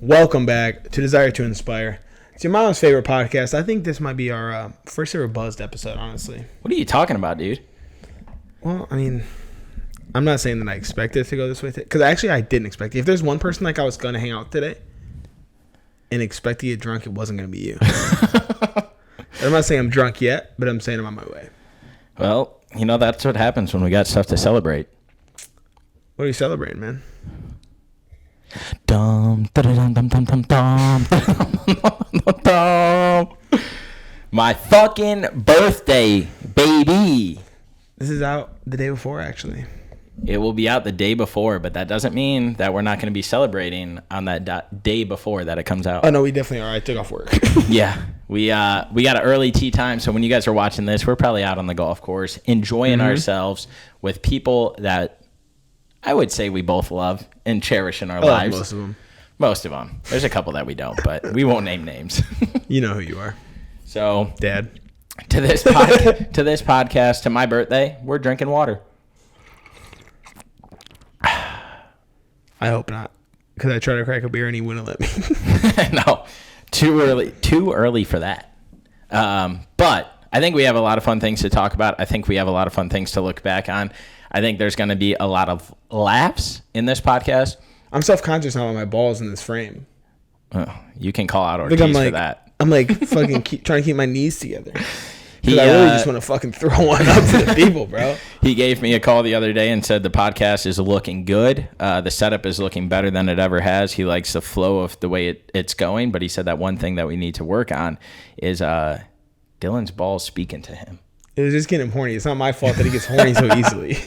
Welcome back to Desire to Inspire. It's your mom's favorite podcast. I think this might be our first ever buzzed episode, honestly. What are you talking about, dude? Well, I mean, I'm not saying that I expected it to go this way. Because actually, I didn't expect it. If there's one person like I was going to hang out today and expect to get drunk, it wasn't going to be you. I'm not saying I'm drunk yet, but I'm saying I'm on my way. Well, you know, that's what happens when we got stuff to celebrate. What are you celebrating, man? Dum, dum, dum, dum, dum, dum, dum. My fucking birthday, baby. This is out the day before, actually. It will be out the day before, but that doesn't mean that we're not going to be celebrating on that day before that it comes out. Oh, no, we definitely are. I took off work. Yeah. We got an early tea time, so when you guys are watching this, we're probably out on the golf course enjoying ourselves with people that I would say we both love and cherish in our lives. Most of them. Most of them. There's a couple that we don't, but we won't name names. You know who you are. So, Dad. To this podcast, to my birthday, we're drinking water. I hope not, because I tried to crack a beer and he wouldn't let me. No, too early for that. But I think we have a lot of fun things to talk about. I think we have a lot of fun things to look back on. I think there's going to be a lot of laughs in this podcast. I'm self-conscious now on my balls in this frame. Oh, you can call out Ortiz for that. I'm like fucking trying to keep my knees together. Because I really just want to fucking throw one up to the people, bro. He gave me a call the other day and said the podcast is looking good. The setup is looking better than it ever has. He likes the flow of the way it's going. But he said that one thing that we need to work on is Dylan's balls speaking to him. It was just getting him horny. It's not my fault that he gets horny so easily.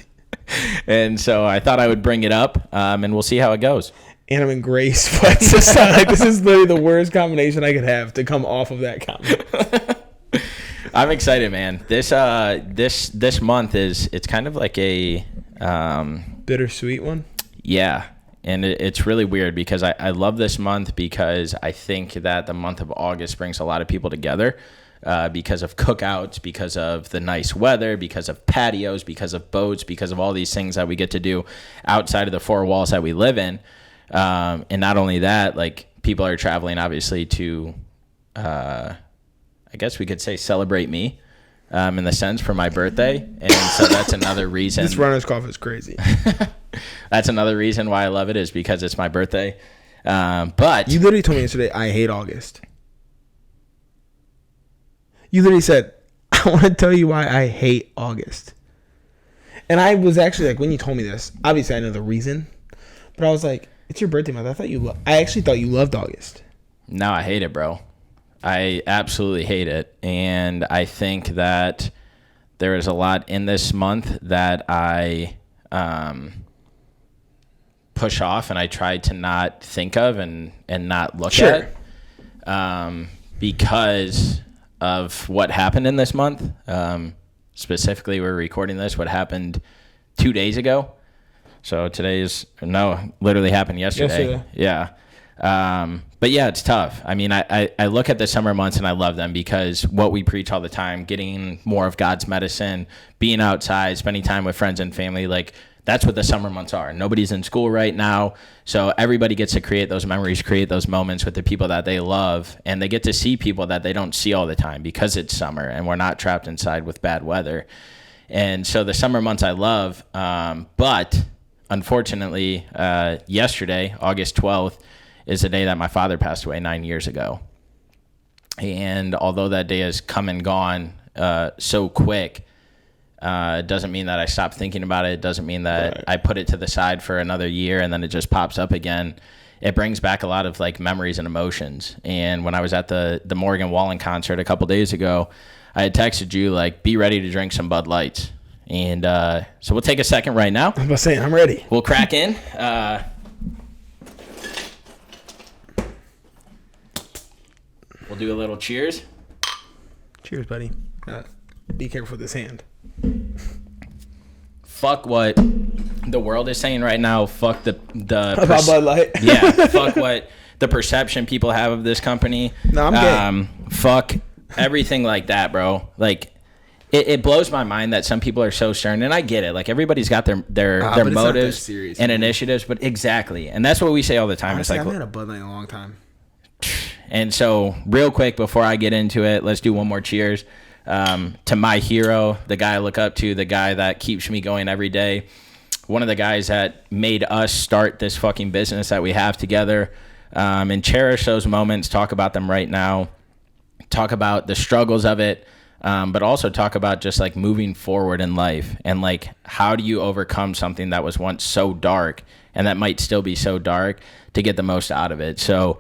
And so I thought I would bring it up, and we'll see how it goes. And I'm in gray sweats. This is literally the worst combination I could have to come off of that comment. I'm excited, man. This month it's kind of like a bittersweet one. Yeah, and it's really weird because I love this month because I think that the month of August brings a lot of people together. Because of cookouts, because of the nice weather, because of patios, because of boats, because of all these things that we get to do outside of the four walls that we live in. And not only that, like people are traveling obviously to, I guess we could say celebrate me, in the sense for my birthday. And so that's another reason. This runner's cough is crazy. That's another reason why I love it is because it's my birthday. But you literally told me yesterday, I hate August. You literally said, I want to tell you why I hate August. And I was actually like, when you told me this, obviously I know the reason, but I was like, it's your birthday month. I actually thought you loved August. No, I hate it, bro. I absolutely hate it. And I think that there is a lot in this month that I push off and I try to not think of and not look at. Because of what happened in this month. Specifically, we're recording this. What happened 2 days ago. So literally happened yesterday. Yeah. But yeah, it's tough. I mean, I look at the summer months and I love them because what we preach all the time, getting more of God's medicine, being outside, spending time with friends and family, like that's what the summer months are. Nobody's in school right now. So everybody gets to create those memories, create those moments with the people that they love. And they get to see people that they don't see all the time because it's summer and we're not trapped inside with bad weather. And so the summer months I love. But unfortunately, yesterday, August 12th, is the day that my father passed away 9 years ago. And although that day has come and gone so quick, it doesn't mean that I stopped thinking about it. It doesn't mean that I put it to the side for another year and then it just pops up again. It brings back a lot of like memories and emotions. And when I was at the Morgan Wallen concert a couple days ago, I had texted you like, be ready to drink some Bud Lights. And so we'll take a second right now. I was about to say, I'm ready. We'll crack in. We'll do a little cheers. Cheers, buddy. Be careful with this hand. Fuck what the world is saying right now. Fuck the about Bud Light. Yeah. Fuck what the perception people have of this company. No, I'm gay. Fuck everything like that, bro. Like it blows my mind that some people are so stern, and I get it. Like, everybody's got their motives serious, and initiatives, but exactly, and that's what we say all the time. Honestly, it's like, I've had a Bud Light in a long time. And so, real quick before I get into it, let's do one more cheers to my hero, the guy I look up to, the guy that keeps me going every day, one of the guys that made us start this fucking business that we have together, and cherish those moments. Talk about them right now. Talk about the struggles of it. But also talk about just like moving forward in life and like how do you overcome something that was once so dark and that might still be so dark to get the most out of it. So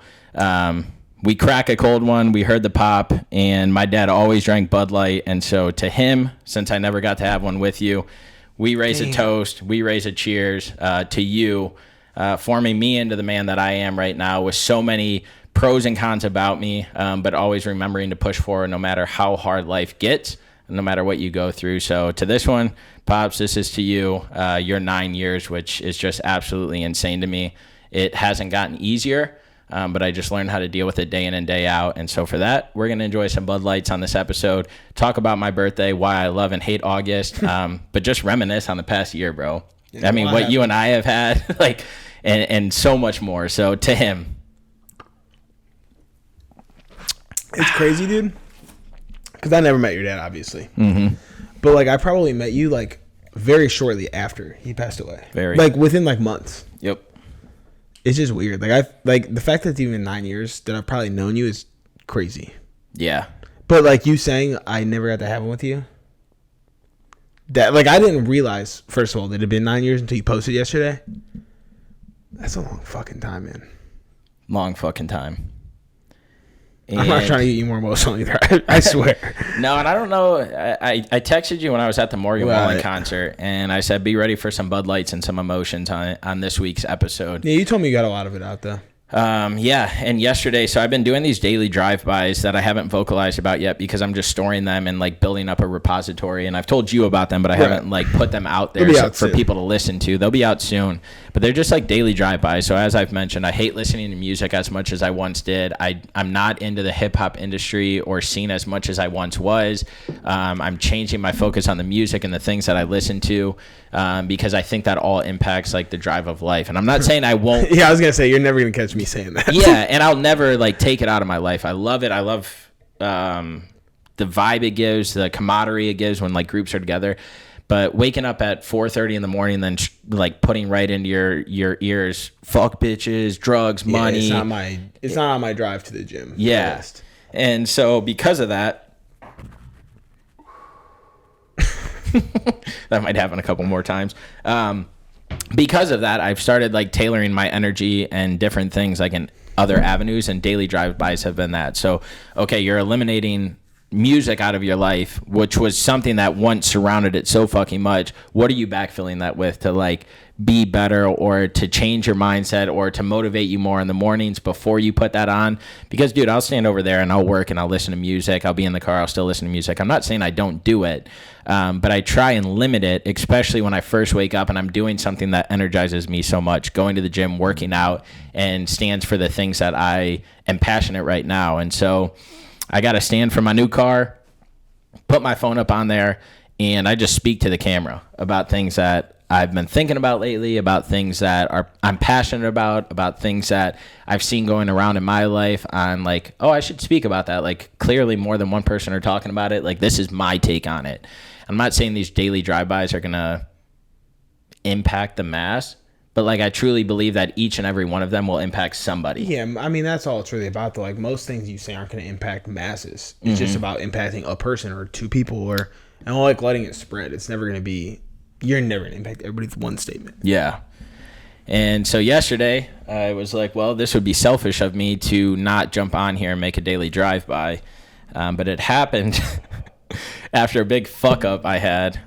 we crack a cold one. We heard the pop, and my dad always drank Bud Light. And so to him, since I never got to have one with you, we raise a toast. We raise a cheers to you, forming me into the man that I am right now with so many pros and cons about me, but always remembering to push forward no matter how hard life gets, no matter what you go through. So to this one, Pops, this is to you, your 9 years, which is just absolutely insane to me. It hasn't gotten easier, but I just learned how to deal with it day in and day out. And so for that, we're going to enjoy some Bud Lights on this episode, talk about my birthday, why I love and hate August, but just reminisce on the past year, bro. Yeah, I mean, what you and I have had, like, and so much more. So to him. It's crazy, dude. Because I never met your dad, obviously. Mm-hmm. But, like, I probably met you, like, very shortly after he passed away. Like, within, like, months. Yep. It's just weird. Like, the fact that it's even 9 years that I've probably known you is crazy. Yeah. But, like, you saying I never got to have one with you. That, like, I didn't realize, first of all, that it had been 9 years until you posted yesterday. That's a long fucking time, man. Long fucking time. And I'm not trying to get you more emotional either. I swear. No, and I don't know. I texted you when I was at the Morgan Wallen concert, and I said, be ready for some Bud Lights and some emotions on this week's episode. Yeah, you told me you got a lot of it out, though. Yeah, and yesterday, so I've been doing these daily drive-bys that I haven't vocalized about yet because I'm just storing them and like building up a repository, and I've told you about them, but I haven't like put them out there for people to listen to. They'll be out soon, but they're just like daily drive-bys. So as I've mentioned, I hate listening to music as much as I once did. I'm not into the hip-hop industry or scene as much as I once was. I'm changing my focus on the music and the things that I listen to because I think that all impacts like the drive of life. And I'm not saying I won't. Yeah, I was gonna say you're never gonna catch me saying that. Yeah, and I'll never like take it out of my life. I love it. I love the vibe it gives, the camaraderie it gives when like groups are together. But waking up at 4:30 in the morning, then like putting right into your ears, fuck bitches, drugs, money. It's not on my drive to the gym. Yeah, and so because of that. That might happen a couple more times. Because of that, I've started like tailoring my energy and different things like in other avenues, and daily drive-bys have been that. So, okay, you're eliminating music out of your life, which was something that once surrounded it so fucking much. What are you backfilling that with to like be better or to change your mindset or to motivate you more in the mornings before you put that on? Because, dude, I'll stand over there and I'll work and I'll listen to music. I'll be in the car. I'll still listen to music. I'm not saying I don't do it, but I try and limit it, especially when I first wake up and I'm doing something that energizes me so much, going to the gym, working out, and stands for the things that I am passionate right now. And so I got a stand for my new car, put my phone up on there, and I just speak to the camera about things that I've been thinking about lately, about things that I'm passionate about things that I've seen going around in my life on like, oh, I should speak about that. Like clearly more than one person are talking about it. Like this is my take on it. I'm not saying these daily drive-bys are going to impact the mass, but like I truly believe that each and every one of them will impact somebody. Yeah, I mean, that's all it's really about though. Like most things you say aren't going to impact masses. It's just about impacting a person or two people and like letting it spread. It's never going to be... You're never going to impact everybody with one statement. Yeah. And so yesterday, I was like, well, this would be selfish of me to not jump on here and make a daily drive-by. But it happened after a big fuck-up I had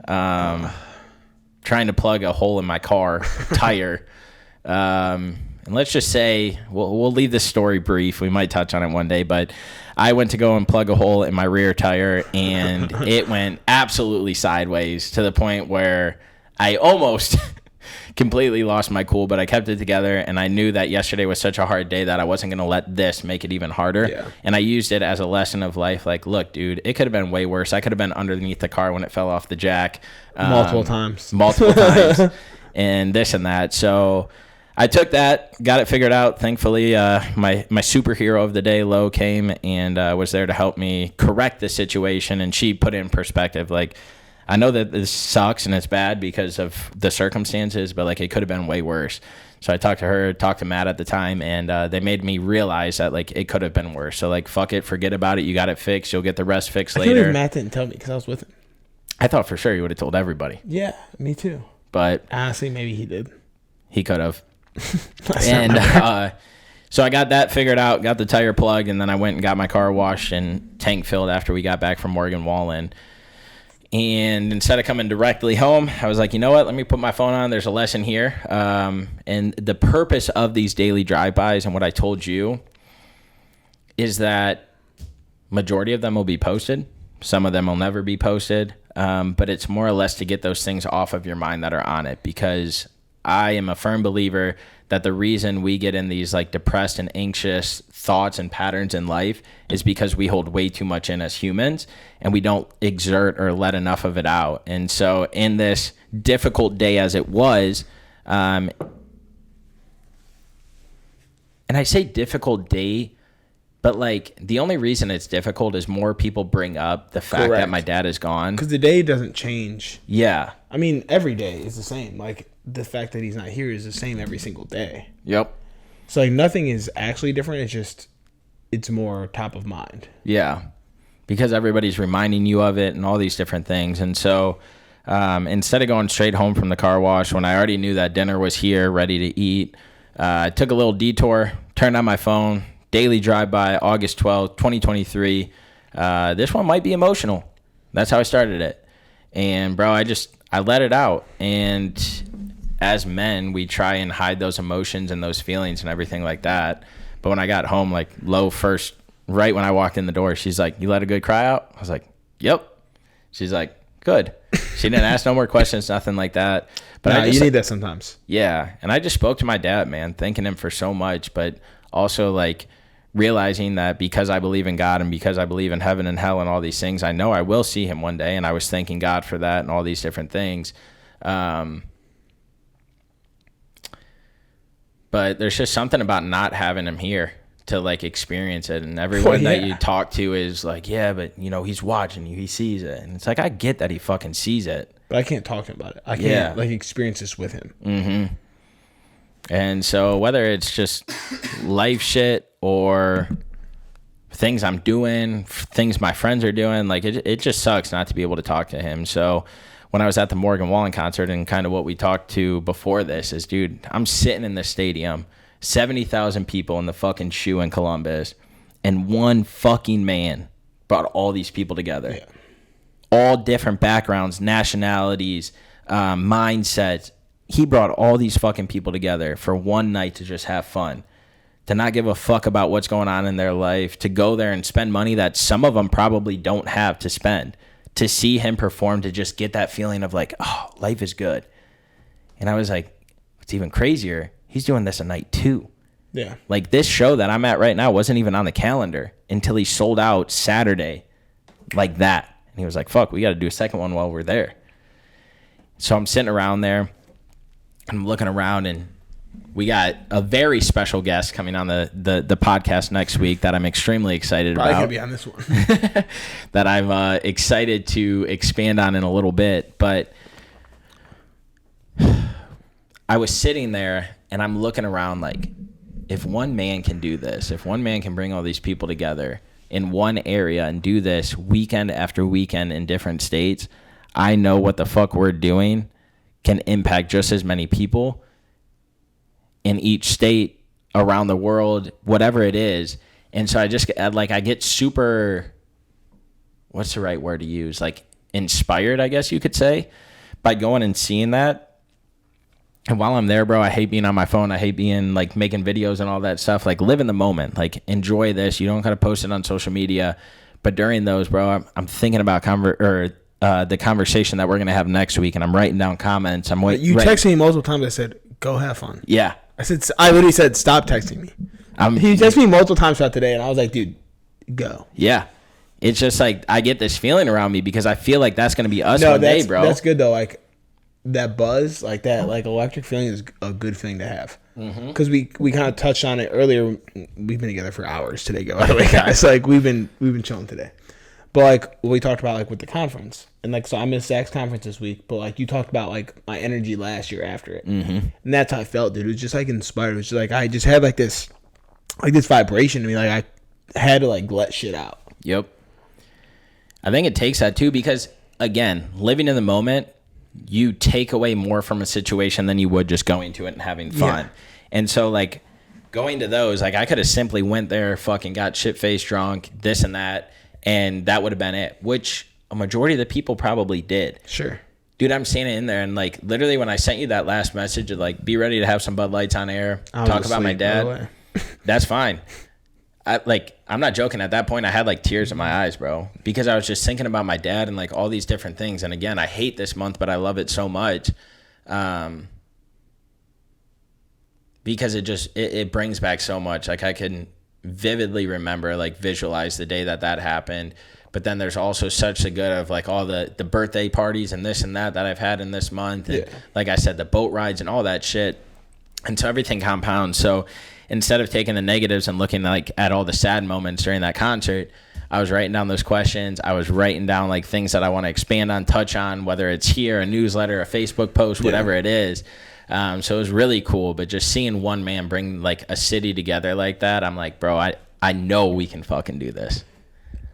trying to plug a hole in my car tire. And let's just say, we'll leave this story brief. We might touch on it one day, but I went to go and plug a hole in my rear tire, and it went absolutely sideways to the point where I almost completely lost my cool, but I kept it together, and I knew that yesterday was such a hard day that I wasn't going to let this make it even harder. Yeah. And I used it as a lesson of life. Like, look, dude, it could have been way worse. I could have been underneath the car when it fell off the jack. Multiple times. And this and that. So I took that, got it figured out. Thankfully, my superhero of the day, Lo, came and was there to help me correct the situation. And she put it in perspective. Like, I know that this sucks and it's bad because of the circumstances, but like it could have been way worse. So I talked to her, talked to Matt at the time, and they made me realize that like it could have been worse. So like, fuck it, forget about it. You got it fixed. You'll get the rest fixed later. I can't believe Matt didn't tell me because I was with him. I thought for sure he would have told everybody. Yeah, me too. But honestly, maybe he did. He could have. And so I got that figured out, got the tire plugged, and then I went and got my car washed and tank filled after we got back from Morgan Wallen. And instead of coming directly home, I was like, you know what? Let me put my phone on. There's a lesson here. And the purpose of these daily drive-bys and what I told you is that majority of them will be posted. Some of them will never be posted. But it's more or less to get those things off of your mind that are on it, because I am a firm believer that the reason we get in these like depressed and anxious thoughts and patterns in life is because we hold way too much in as humans and we don't exert or let enough of it out. And so in this difficult day as it was, and I say difficult day, but like the only reason it's difficult is more people bring up the fact that my dad is gone. Because the day doesn't change. Yeah. I mean, every day is the same. Like the fact that he's not here is the same every single day. Yep. So like nothing is actually different. It's just, it's more top of mind. Yeah. Because everybody's reminding you of it and all these different things. And so instead of going straight home from the car wash when I already knew that dinner was here, ready to eat, I took a little detour, turned on my phone, daily drive-by, August 12th, 2023. This one might be emotional. That's how I started it. And, bro, I let it out. And as men, we try and hide those emotions and those feelings and everything like that. But when I got home, like, Lo first, right when I walked in the door, she's like, you let a good cry out? I was like, yep. She's like, good. She didn't ask no more questions, nothing like that. But you need that sometimes. Yeah. And I just spoke to my dad, man, thanking him for so much, but also, like, realizing that because I believe in God and because I believe in heaven and hell and all these things, I know I will see him one day. And I was thanking God for that and all these different things. But there's just something about not having him here to like experience it. And everyone that you talk to is like, yeah, but you know, he's watching you, he sees it. And it's like, I get that he fucking sees it, but I can't talk to him about it. I can't like experience this with him. Mm-hmm. And so whether it's just life shit or things I'm doing, things my friends are doing, like it just sucks not to be able to talk to him. So when I was at the Morgan Wallen concert and kind of what we talked to before this is, dude, I'm sitting in the stadium, 70,000 people in the fucking shoe in Columbus, and one fucking man brought all these people together. Yeah. All different backgrounds, nationalities, mindsets. He brought all these fucking people together for one night to just have fun, to not give a fuck about what's going on in their life, to go there and spend money that some of them probably don't have to spend, to see him perform, to just get that feeling of like, oh, life is good. And I was like, what's even crazier, he's doing this a night too. Yeah. Like this show that I'm at right now wasn't even on the calendar until he sold out Saturday like that. And he was like, fuck, we got to do a second one while we're there. So I'm sitting around there. I'm looking around, and we got a very special guest coming on the podcast next week that I'm extremely excited Probably about. Probably going to be on this one. That I'm excited to expand on in a little bit. But I was sitting there, and I'm looking around like, if one man can do this, if one man can bring all these people together in one area and do this weekend after weekend in different states, I know what the fuck we're doing can impact just as many people in each state, around the world, whatever it is. And so I get super, what's the right word to use? Like inspired, I guess you could say, by going and seeing that. And while I'm there, bro, I hate being on my phone. I hate being like making videos and all that stuff. Like live in the moment, like enjoy this. You don't got to post it on social media. But during those, bro, I'm thinking about the conversation that we're gonna have next week, and I'm writing down comments. I'm waiting. You texted me multiple times. I said, "Go have fun." Yeah. I literally said, "Stop texting me." He texted me multiple times throughout the day, and I was like, "Dude, go." Yeah. It's just like I get this feeling around me because I feel like that's gonna be us one day, bro. That's good though. Like that buzz, like that, like electric feeling is a good thing to have. Because we kind of touched on it earlier. We've been together for hours today, by the way, guys. Like we've been chilling today. But like what we talked about, like with the conference, and like so I missed Zach's conference this week. But like you talked about like my energy last year after it, and that's how I felt, dude. It was just like inspired. It was just like I just had like this vibration to me. Like I had to like let shit out. Yep. I think it takes that too because again, living in the moment, you take away more from a situation than you would just going to it and having fun. Yeah. And so like going to those, like I could have simply went there, fucking got shit-faced drunk, this and that. And that would have been it, which a majority of the people probably did. Sure. Dude, I'm standing in there, and, like, literally when I sent you that last message of, like, be ready to have some Bud Lights on air, talk about my dad, that's fine. I'm not joking. At that point, I had, like, tears in my eyes, bro, because I was just thinking about my dad and, like, all these different things. And, again, I hate this month, but I love it so much because it brings back so much. Like, I can vividly remember, like, visualize the day that happened. But then there's also such a good of like all the birthday parties and this and that I've had in this month. And like I said, the boat rides and all that shit. And so everything compounds. So instead of taking the negatives and looking like at all the sad moments during that concert, I was writing down those questions. I was writing down like things that I want to expand on, touch on, whether it's here, a newsletter, a Facebook post, whatever it is. So it was really cool. But just seeing one man bring like a city together like that, I'm like, bro, I know we can fucking do this.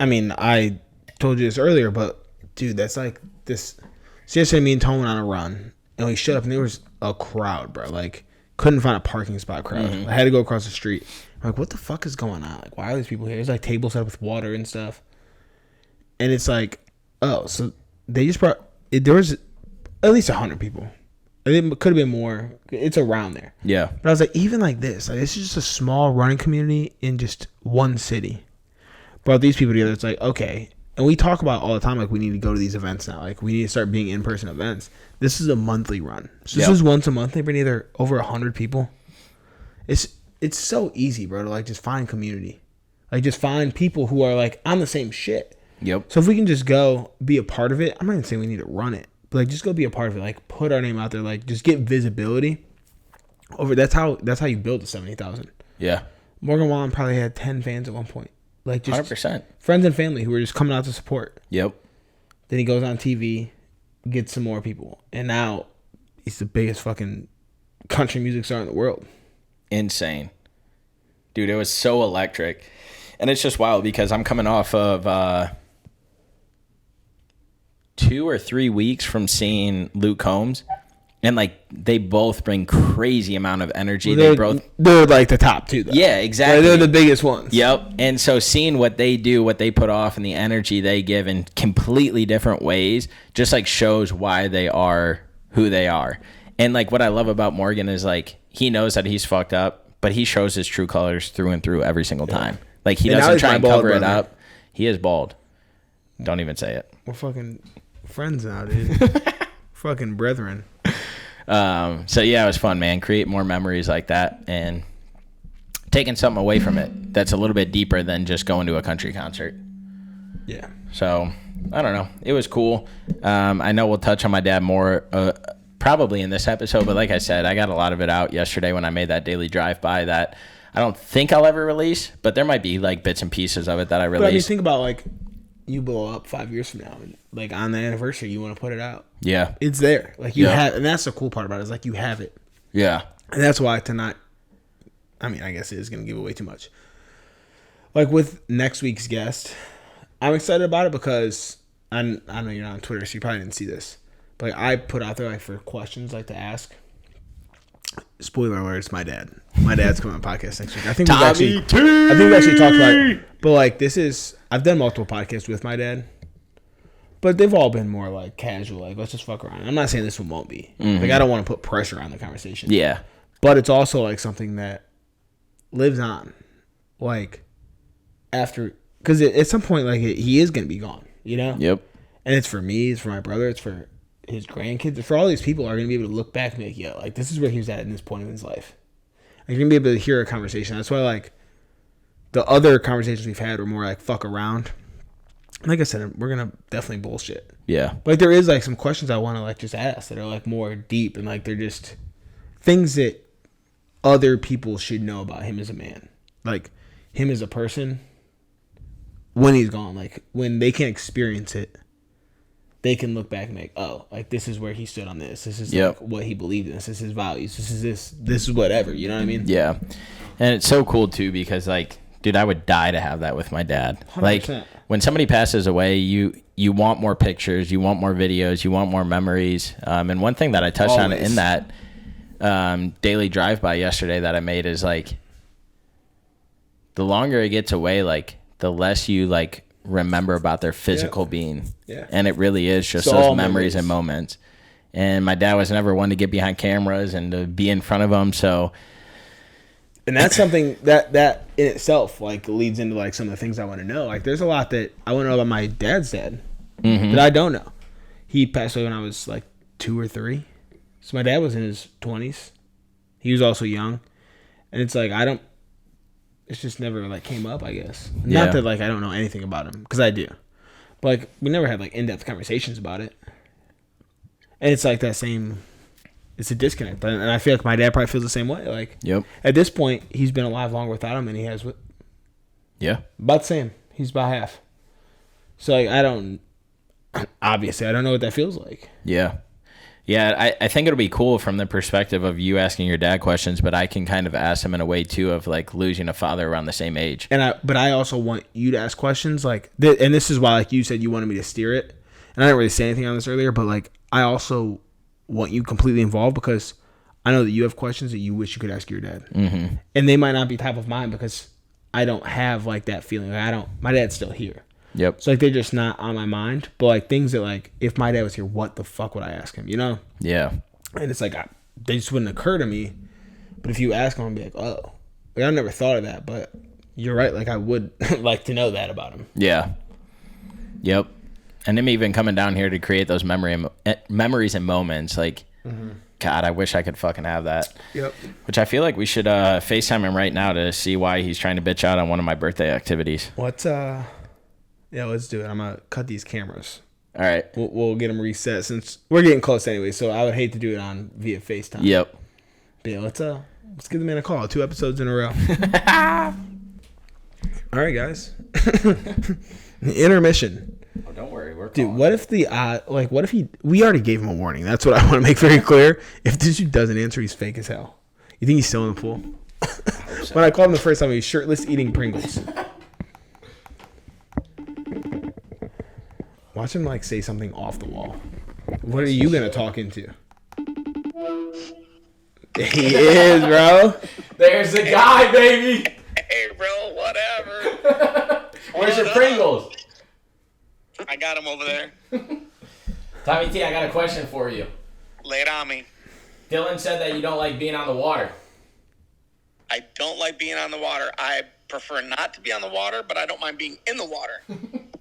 I mean, I told you this earlier, but dude, that's like this. So yesterday, me and Tone went on a run, and we showed up, and there was a crowd, bro. Like, couldn't find a parking spot crowd. I had to go across the street. I'm like, what the fuck is going on? Like, why are these people here? There's like tables set up with water and stuff. And it's like, oh, so they just brought, there was at least 100 people. It could have been more. It's around there. Yeah. But I was like, even like this is just a small running community in just one city. Brought these people together. It's like, okay. And we talk about all the time, like, we need to go to these events now. Like, we need to start being in-person events. This is a monthly run. So this is once a month. They bring either over 100 people. It's so easy, bro, to, like, just find community. Like, just find people who are, like, on the same shit. Yep. So if we can just go be a part of it, I'm not even saying we need to run it. But, like, just go be a part of it. Like, put our name out there. Like, just get visibility. That's how you build the 70,000. Yeah. Morgan Wallen probably had 10 fans at one point. Like, just 100%. Friends and family who were just coming out to support. Yep. Then he goes on TV, gets some more people. And now he's the biggest fucking country music star in the world. Insane. Dude, it was so electric. And it's just wild because I'm coming off of 2 or 3 weeks from seeing Luke Combs. And, like, they both bring crazy amount of energy. Well, they're like the top two, though. Yeah, exactly. They're the biggest ones. Yep. And so seeing what they do, what they put off, and the energy they give in completely different ways just, like, shows why they are who they are. And, like, what I love about Morgan is, like, he knows that he's fucked up, but he shows his true colors through and through every single time. Like, he doesn't try and cover it up. He is bald. Don't even say it. We're fucking friends now, dude. Fucking brethren. So yeah, it was fun, man. Create more memories like that and taking something away from it that's a little bit deeper than just going to a country concert. Yeah. So I don't know. It was cool. I know we'll touch on my dad more probably in this episode, but like I said, I got a lot of it out yesterday when I made that daily drive-by that I don't think I'll ever release, but there might be like bits and pieces of it that I release. But I mean, think about like you blow up 5 years from now, and like on the anniversary, you want to put it out. Yeah, it's there. Like you have, and that's the cool part about it. Is like you have it. Yeah, and that's why to not. I mean, I guess it is going to give away too much. Like with next week's guest, I'm excited about it because I know you're not on Twitter, so you probably didn't see this. But like, I put out there like for questions like to ask. Spoiler alert, it's my dad. My dad's coming on the podcast next week. I think we've actually talked about it. But like I've done multiple podcasts with my dad. But they've all been more like casual, like let's just fuck around. I'm not saying this one won't be. Mm-hmm. Like I don't want to put pressure on the conversation. Yeah. But it's also like something that lives on. Like after, because at some point like he is going to be gone, you know? Yep. And it's for me, it's for my brother, it's for his grandkids, it's for all these people are going to be able to look back and be like, yo, like, this is where he was at in this point in his life. Like, you're going to be able to hear a conversation. That's why, like, the other conversations we've had were more like fuck around. Like I said, we're going to definitely bullshit. Yeah. But like, there is like some questions I want to like just ask that are like more deep and like they're just things that other people should know about him as a man. Like him as a person when he's gone. Like when they can experience it, they can look back and make, oh, like this is where he stood on this. This is like what he believed in. This is his values. This is whatever. You know what I mean? Yeah. And it's so cool too because like, dude, I would die to have that with my dad. 100%. Like when somebody passes away, you want more pictures, you want more videos, you want more memories. And one thing that I touched on in that daily drive-by yesterday that I made is like, the longer it gets away, like the less you like remember about their physical being. Yeah. And it really is just those memories and moments. And my dad was never one to get behind cameras and to be in front of them. So. And that's something that in itself like leads into like some of the things I want to know. Like there's a lot that I want to know about my dad's dad that I don't know. He passed away when I was like 2 or 3. So my dad was in his 20s. He was also young. And it's like it's just never like came up, I guess. Yeah. Not that like I don't know anything about him because I do. But like we never had like in-depth conversations about it. And it's like that same it's a disconnect. And I feel like my dad probably feels the same way. Like, at this point, he's been alive longer without him than he has with. Yeah. About the same. He's about half. So, like, I don't know what that feels like. Yeah. Yeah, I think it'll be cool from the perspective of you asking your dad questions, but I can kind of ask him in a way, too, of, like, losing a father around the same age. But I also want you to ask questions, like, and this is why, like, you said you wanted me to steer it. And I didn't really say anything on this earlier, but, like, I also want you completely involved because I know that you have questions that you wish you could ask your dad. Mm-hmm. And they might not be top of mind because I don't have like that feeling. Like, my dad's still here. Yep. So like they're just not on my mind. But like things that like if my dad was here, what the fuck would I ask him? You know? Yeah. And it's like they just wouldn't occur to me. But if you ask him, I'd be like, oh, like, I never thought of that. But you're right. Like I would like to know that about him. Yeah. Yep. And him even coming down here to create those memories and moments, like, God, I wish I could fucking have that. Yep. Which I feel like we should FaceTime him right now to see why he's trying to bitch out on one of my birthday activities. Yeah, let's do it. I'm gonna cut these cameras. All right. We'll get them reset since we're getting close anyway. So I would hate to do it via FaceTime. Yep. But yeah, let's give the man a call. 2 episodes in a row. All right, guys. Intermission. Oh, don't worry, we're dude. What if we already gave him a warning. That's what I want to make very clear. If this dude doesn't answer, he's fake as hell. You think he's still in the pool? So. When I called him the first time, he was shirtless eating Pringles. Watch him like say something off the wall. What are you gonna talk into? He is, bro. There's the guy, baby. Hey, bro, whatever. Where's your Pringles? I got him over there. Tommy T, I got a question for you. Lay it on me. Dylan said that you don't like being on the water. I don't like being on the water. I prefer not to be on the water, but I don't mind being in the water.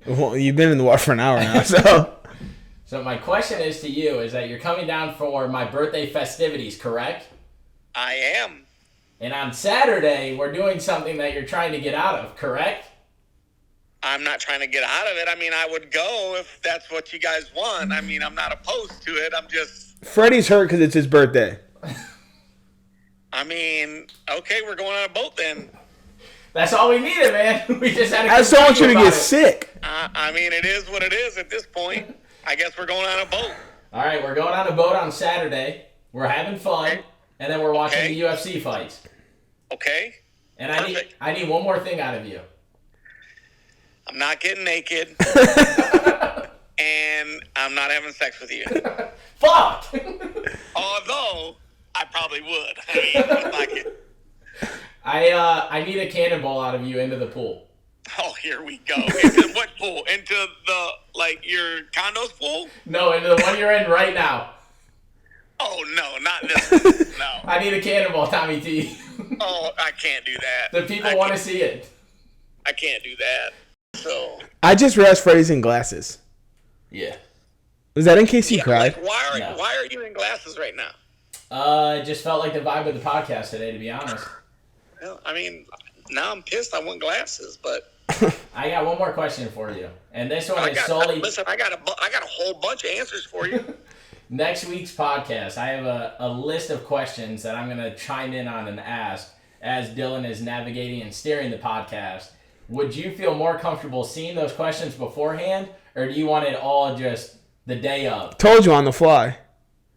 Well, you've been in the water for an hour now, so. So my question is to you, is that you're coming down for my birthday festivities, correct? I am. And on Saturday, we're doing something that you're trying to get out of, correct? I'm not trying to get out of it. I mean, I would go if that's what you guys want. I mean, I'm not opposed to it. I'm just... Freddy's hurt because it's his birthday. I mean, okay, we're going on a boat then. That's all we needed, man. We just had to... I just don't want you to get sick. I mean, it is what it is at this point. I guess we're going on a boat. All right, we're going on a boat on Saturday. We're having fun, and then we're watching the UFC fights. Okay. And I need one more thing out of you. I'm not getting naked. And I'm not having sex with you. Fuck! Although, I probably would. I mean, if I could. I need a cannonball out of you into the pool. Oh, here we go. Into what pool? Into the, your condo's pool? No, into the one you're in right now. Oh, no, not this one. No. I need a cannonball, Tommy T. Oh, I can't do that. The people want to see it. I can't do that. So I just realized Freddy's in glasses. Yeah. Was that in case you cried? Like, why are you in glasses right now? It just felt like the vibe of the podcast today, to be honest. Well, I mean, now I'm pissed I want glasses, but... I got one more question for you. And this one is solely... Listen, I got a whole bunch of answers for you. Next week's podcast, I have a list of questions that I'm going to chime in on and ask as Dylan is navigating and steering the podcast. Would you feel more comfortable seeing those questions beforehand, or do you want it all just the day of? Told you on the fly.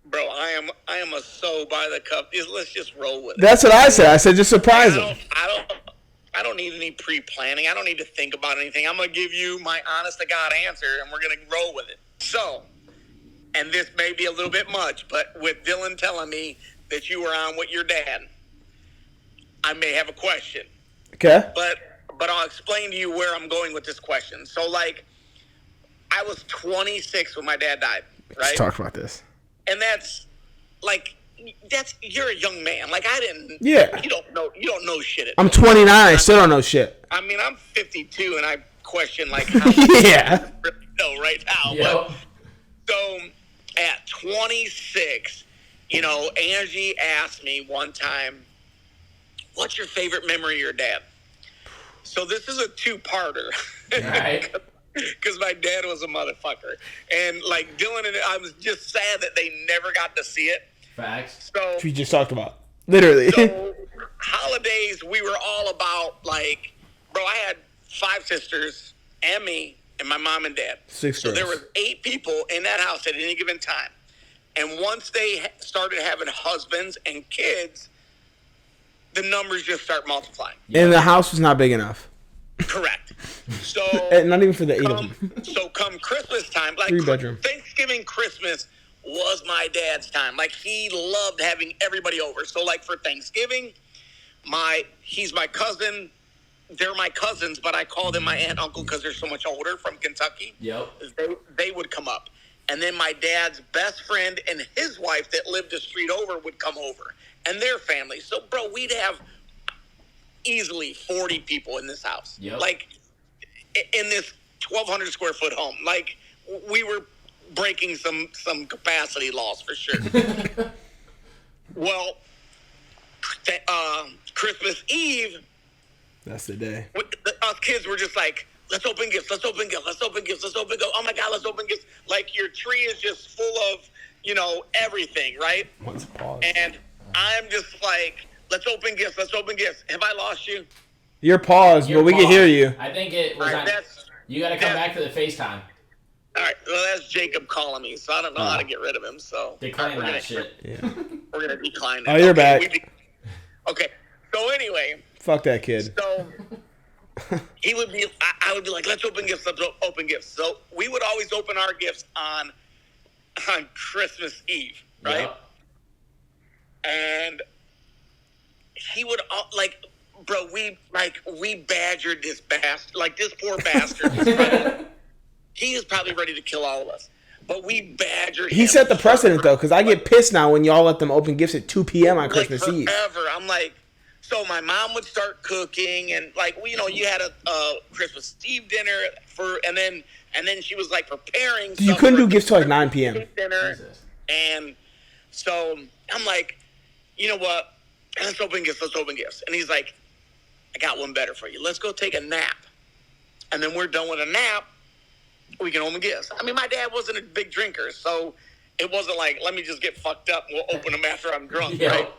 Bro, I am a so by the cup. Let's just roll with it. That's what I said. I said just surprise him. I don't need any pre-planning. I don't need to think about anything. I'm going to give you my honest-to-God answer, and we're going to roll with it. So, and this may be a little bit much, but with Dylan telling me that you were on with your dad, I may have a question. Okay. But I'll explain to you where I'm going with this question. So, like, I was 26 when my dad died, right? Let's talk about this. And you're a young man. Like, I didn't. Yeah. You don't know shit. I'm 29. I still don't know shit. I mean, I'm 52, and I question like how yeah. I really know right now. Yep. But so at 26, Angie asked me one time, "What's your favorite memory of your dad?" So this is a two-parter. Right. Because my dad was a motherfucker. And, like, Dylan and I was just sad that they never got to see it. Facts. So Which we just talked about. Literally. So, holidays, we were all about, like, bro, I had 5 sisters and me and my mom and dad. 6 So girls. there was 8 people in that house at any given time. And once they started having husbands and kids, the numbers just start multiplying. And the house was not big enough. Correct. So not even for the 8 of them. So come Christmas time, like 3-bedroom. Thanksgiving, Christmas was my dad's time. Like, he loved having everybody over. So, like, for Thanksgiving, he's my cousin. They're my cousins, but I call them my aunt and uncle because they're so much older, from Kentucky. Yep. They would come up. And then my dad's best friend and his wife that lived a street over would come over, and their family. So, bro, we'd have easily 40 people in this house. Yep. Like, in this 1,200 square foot home. Like, we were breaking some capacity laws for sure. Well, Christmas Eve, that's the day. Us kids were just like, let's open gifts, let's open gifts, let's open gifts, let's open gifts. Oh my God, let's open gifts. Like, your tree is just full of, everything, right? And I'm just like, let's open gifts, let's open gifts. Have I lost you? You're paused, but we can hear you. I think it was on. You got to come back to the FaceTime. All right, well, that's Jacob calling me, so I don't know how to get rid of him. So decline that shit. Yeah. We're gonna decline it. Oh, you're back. Okay. So anyway. Fuck that kid. So he would be. I would be like, let's open gifts. Let's open gifts. So we would always open our gifts on Christmas Eve, right? Yep. And he would bro, we badgered this bastard, like this poor bastard. He is probably ready to kill all of us, but we badgered him. He set the precedent though, because I get pissed now when y'all let them open gifts at 2 p.m. on Christmas Eve. Forever. I'm like, so my mom would start cooking, and like, you had a Christmas Eve dinner and then she was like preparing. You couldn't do gifts till like 9 p.m. Dinner, and so I'm like, you know what? Let's open gifts. Let's open gifts. And he's like, I got one better for you. Let's go take a nap. And then we're done with a nap. We can open gifts. I mean, my dad wasn't a big drinker, so it wasn't like, let me just get fucked up and we'll open them after I'm drunk, right?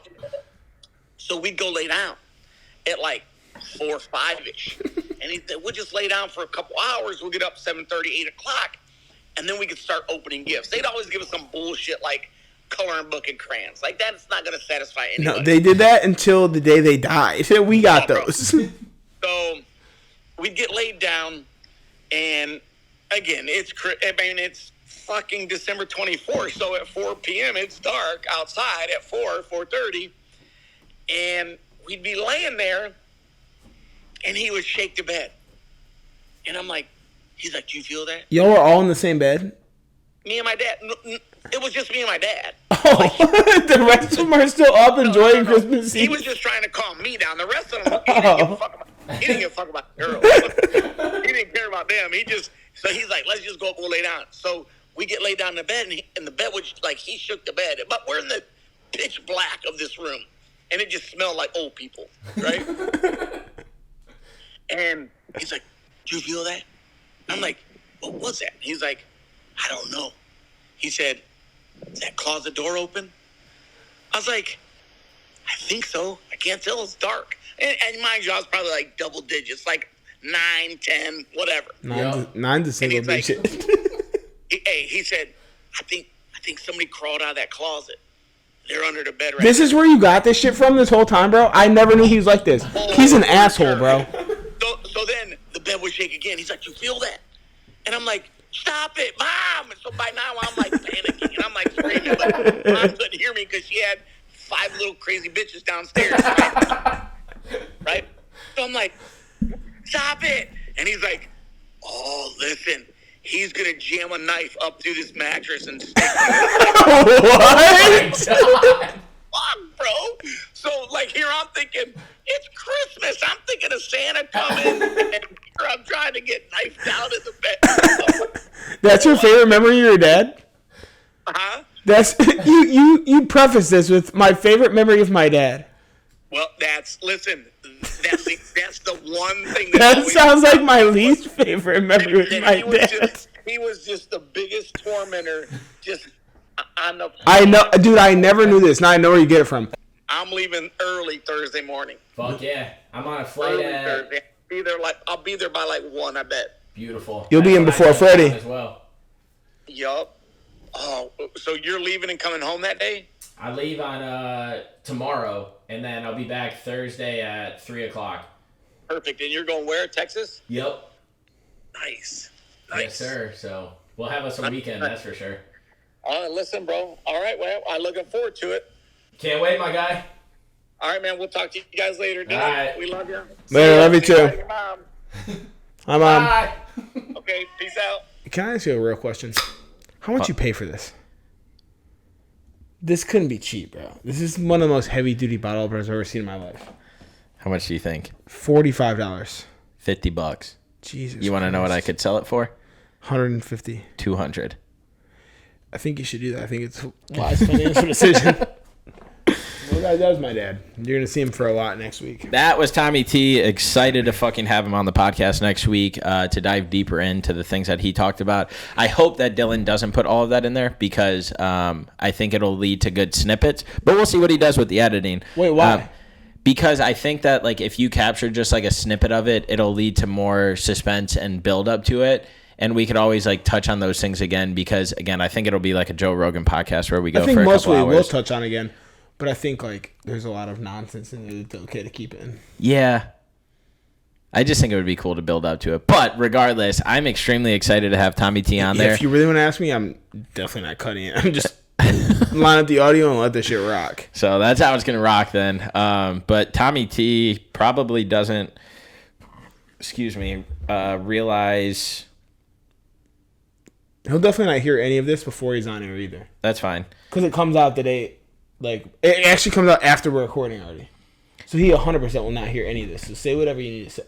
So we'd go lay down at like 4 or 5-ish. And he said, we'll just lay down for a couple hours. We'll get up 7:30, 8 o'clock, and then we could start opening gifts. They'd always give us some bullshit like coloring book and crayons. Like, that's not going to satisfy anybody. No, they did that until the day they died. We got those. So we'd get laid down, and again, it's fucking December 24th, so at 4 p.m. it's dark outside at 4:30, and we'd be laying there, and he would shake the bed. And I'm like, he's like, do you feel that? Y'all were all in the same bed? Me and my dad. It was just me and my dad. Oh, the rest of them are still up enjoying Christmas Eve? He was just trying to calm me down. The rest of them, he didn't give a fuck about the girls. He didn't care about them. He just So he's like, let's just go lay down. So we get laid down in the bed, and the bed was like, he shook the bed. But we're in the pitch black of this room, and it just smelled like old people, right? And he's like, do you feel that? I'm like, what was that? He's like, I don't know. He said, is that closet door open? I was like, I think so. I can't tell. It's dark. And mind you, I was probably like double digits, like 9, 10, whatever. Nine to single digit. Like, he said, I think somebody crawled out of that closet. They're under the bed right This now. is where you got this shit from this whole time, bro? I never knew he was like this. He's an asshole, bro. So then the bed would shake again. He's like, you feel that? And I'm like, stop it, Mom. And so by now I'm like panicking and I'm like screaming. But Mom couldn't hear me because she had 5 little crazy bitches downstairs. Right? So I'm like, stop it. And he's like, oh, listen. He's going to jam a knife up through this mattress and stick it. What? Fuck, bro. So, like, here I'm thinking, it's Christmas. I'm thinking of Santa coming, and here I'm trying to get knifed out of the bed. That's your favorite memory of your dad? Huh? That's you preface this with my favorite memory of my dad. Well, that's the one thing That sounds like my least favorite memory with my dad. He was just the biggest tormentor. Just on the. I know, dude. I never knew this. Now I know where you get it from. I'm leaving early Thursday morning. Fuck yeah. I'm on a flight Early at... Thursday. I'll be there by like 1, I bet. Beautiful. You'll be in before Freddy. As well. Yup. Oh, so you're leaving and coming home that day? I leave on tomorrow, and then I'll be back Thursday at 3 o'clock. Perfect. And you're going where? Texas? Yep. Nice. Yes, sir. So we'll have us a weekend, that's for sure. All right, listen, bro. All right, well, I'm looking forward to it. Can't wait, my guy. All right, man. We'll talk to you guys later. Dude. All right. We love you. Later, love you too. Your mom. I'm Bye. Okay, peace out. Can I ask you a real question? How much you pay for this? This couldn't be cheap, bro. This is one of the most heavy-duty bottle openers I've ever seen in my life. How much do you think? $45. $50. Jesus. You want to know what I could sell it for? 150. 200. I think you should do that. I think it's a wise financial decision. Well, that was my dad. You're gonna see him for a lot next week. That was Tommy T. Excited to fucking have him on the podcast next week to dive deeper into the things that he talked about. I hope that Dylan doesn't put all of that in there because I think it'll lead to good snippets. But we'll see what he does with the editing. Wait, why? Because I think that like if you capture just like a snippet of it, it'll lead to more suspense and build up to it. And we could always like touch on those things again because again, I think it'll be like a Joe Rogan podcast where we go for a couple hours. I think mostly we'll touch on again. But I think, like, there's a lot of nonsense in it. It's okay to keep it in. Yeah. I just think it would be cool to build up to it. But regardless, I'm extremely excited to have Tommy T on there. If you really want to ask me, I'm definitely not cutting it. I'm just line up the audio and let this shit rock. So that's how it's going to rock then. But Tommy T probably doesn't, realize... He'll definitely not hear any of this before he's on air either. That's fine. Because it comes out the day... Like, it actually comes out after we're recording already. So he 100% will not hear any of this. So say whatever you need to say.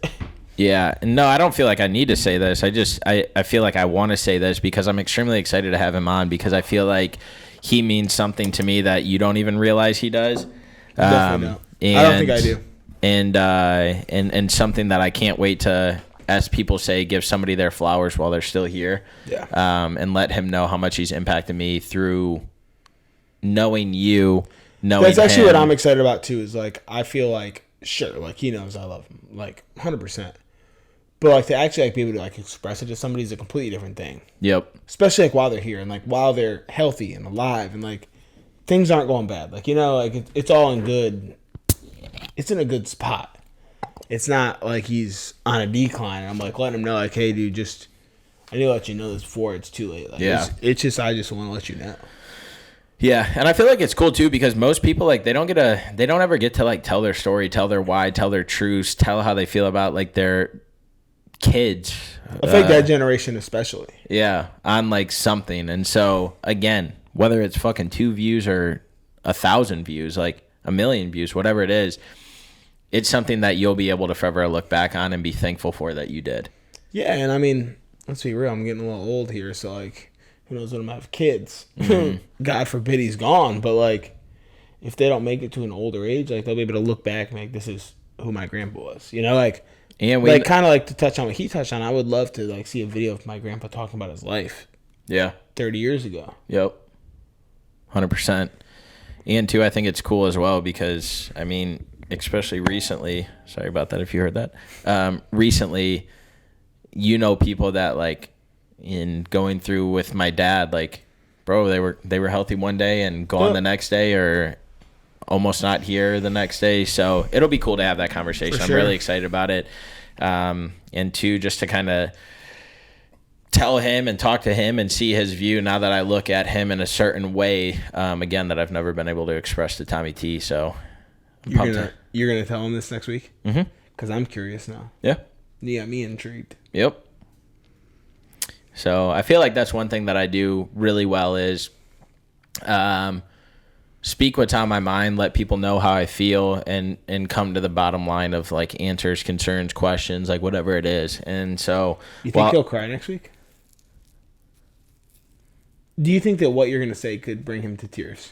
Yeah. No, I don't feel like I need to say this. I feel like I want to say this because I'm extremely excited to have him on because I feel like he means something to me that you don't even realize he does. Definitely don't. I don't think I do. And something that I can't wait to, as people say, give somebody their flowers while they're still here. Yeah. And let him know how much he's impacted me through knowing you, knowing That's actually him. what I'm excited about too. Is like I feel like sure, like he knows I love him, like 100%. But like to actually like be able to like express it to somebody is a completely different thing. Yep. Especially like while they're here and like while they're healthy and alive and like things aren't going bad. Like like it's all in good. It's in a good spot. It's not like he's on a decline. And I'm like letting him know like, hey, dude, I need to let you know this before it's too late. Like, yeah. It's just I just want to let you know. Yeah, and I feel like it's cool too because most people like they don't ever get to like tell their story, tell their why, tell their truths, tell how they feel about like their kids. I think that generation especially. Yeah, on like something. And so again, whether it's fucking 2 views or 1,000 views, like 1 million views, whatever it is, it's something that you'll be able to forever look back on and be thankful for that you did. Yeah, and I mean, let's be real, I'm getting a little old here, so like, who knows when I'm gonna have kids? God forbid he's gone, but like, if they don't make it to an older age, like they'll be able to look back and like, this is who my grandpa was, you know, like, and we like kind of like to touch on what he touched on. I would love to like see a video of my grandpa talking about his life. Yeah, 30 years ago. Yep, 100%. And too, I think it's cool as well because I mean, especially recently. Sorry about that if you heard that. Recently, you know, people that like. In going through with my dad, like, bro, they were healthy one day and gone the next day, or almost not here the next day. So it'll be cool to have that conversation. Sure. I'm really excited about it. And two, just to kind of tell him and talk to him and see his view now that I look at him in a certain way, again, that I've never been able to express to Tommy T. So you're gonna tell him this next week? Mm-hmm. Because I'm curious now. Yeah. You got me intrigued. Yep. So I feel like that's one thing that I do really well is speak what's on my mind, let people know how I feel, and come to the bottom line of like answers, concerns, questions, like whatever it is. And so, you think he'll cry next week? Do you think that what you're going to say could bring him to tears?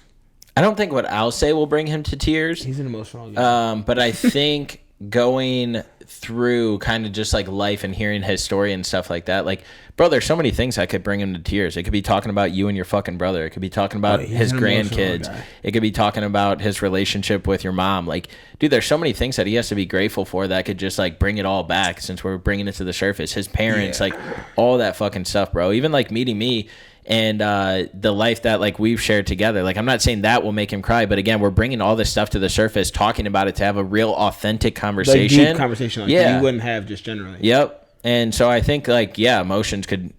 I don't think what I'll say will bring him to tears. He's an emotional guy. But I think going through kind of just like life and hearing his story and stuff like that, like, bro, there's so many things that could bring him to tears. It could be talking about you and your fucking brother. It could be talking about his grandkids. It could be talking about his relationship with your mom. Like, dude, there's so many things that he has to be grateful for that could just like bring it all back since we're bringing it to the surface. His parents, like all that fucking stuff, bro. Even like meeting me and the life that like we've shared together. Like, I'm not saying that will make him cry, but again, we're bringing all this stuff to the surface, talking about it to have a real authentic conversation. Like deep conversation like you wouldn't have just generally. Yep. And so I think like, emotions could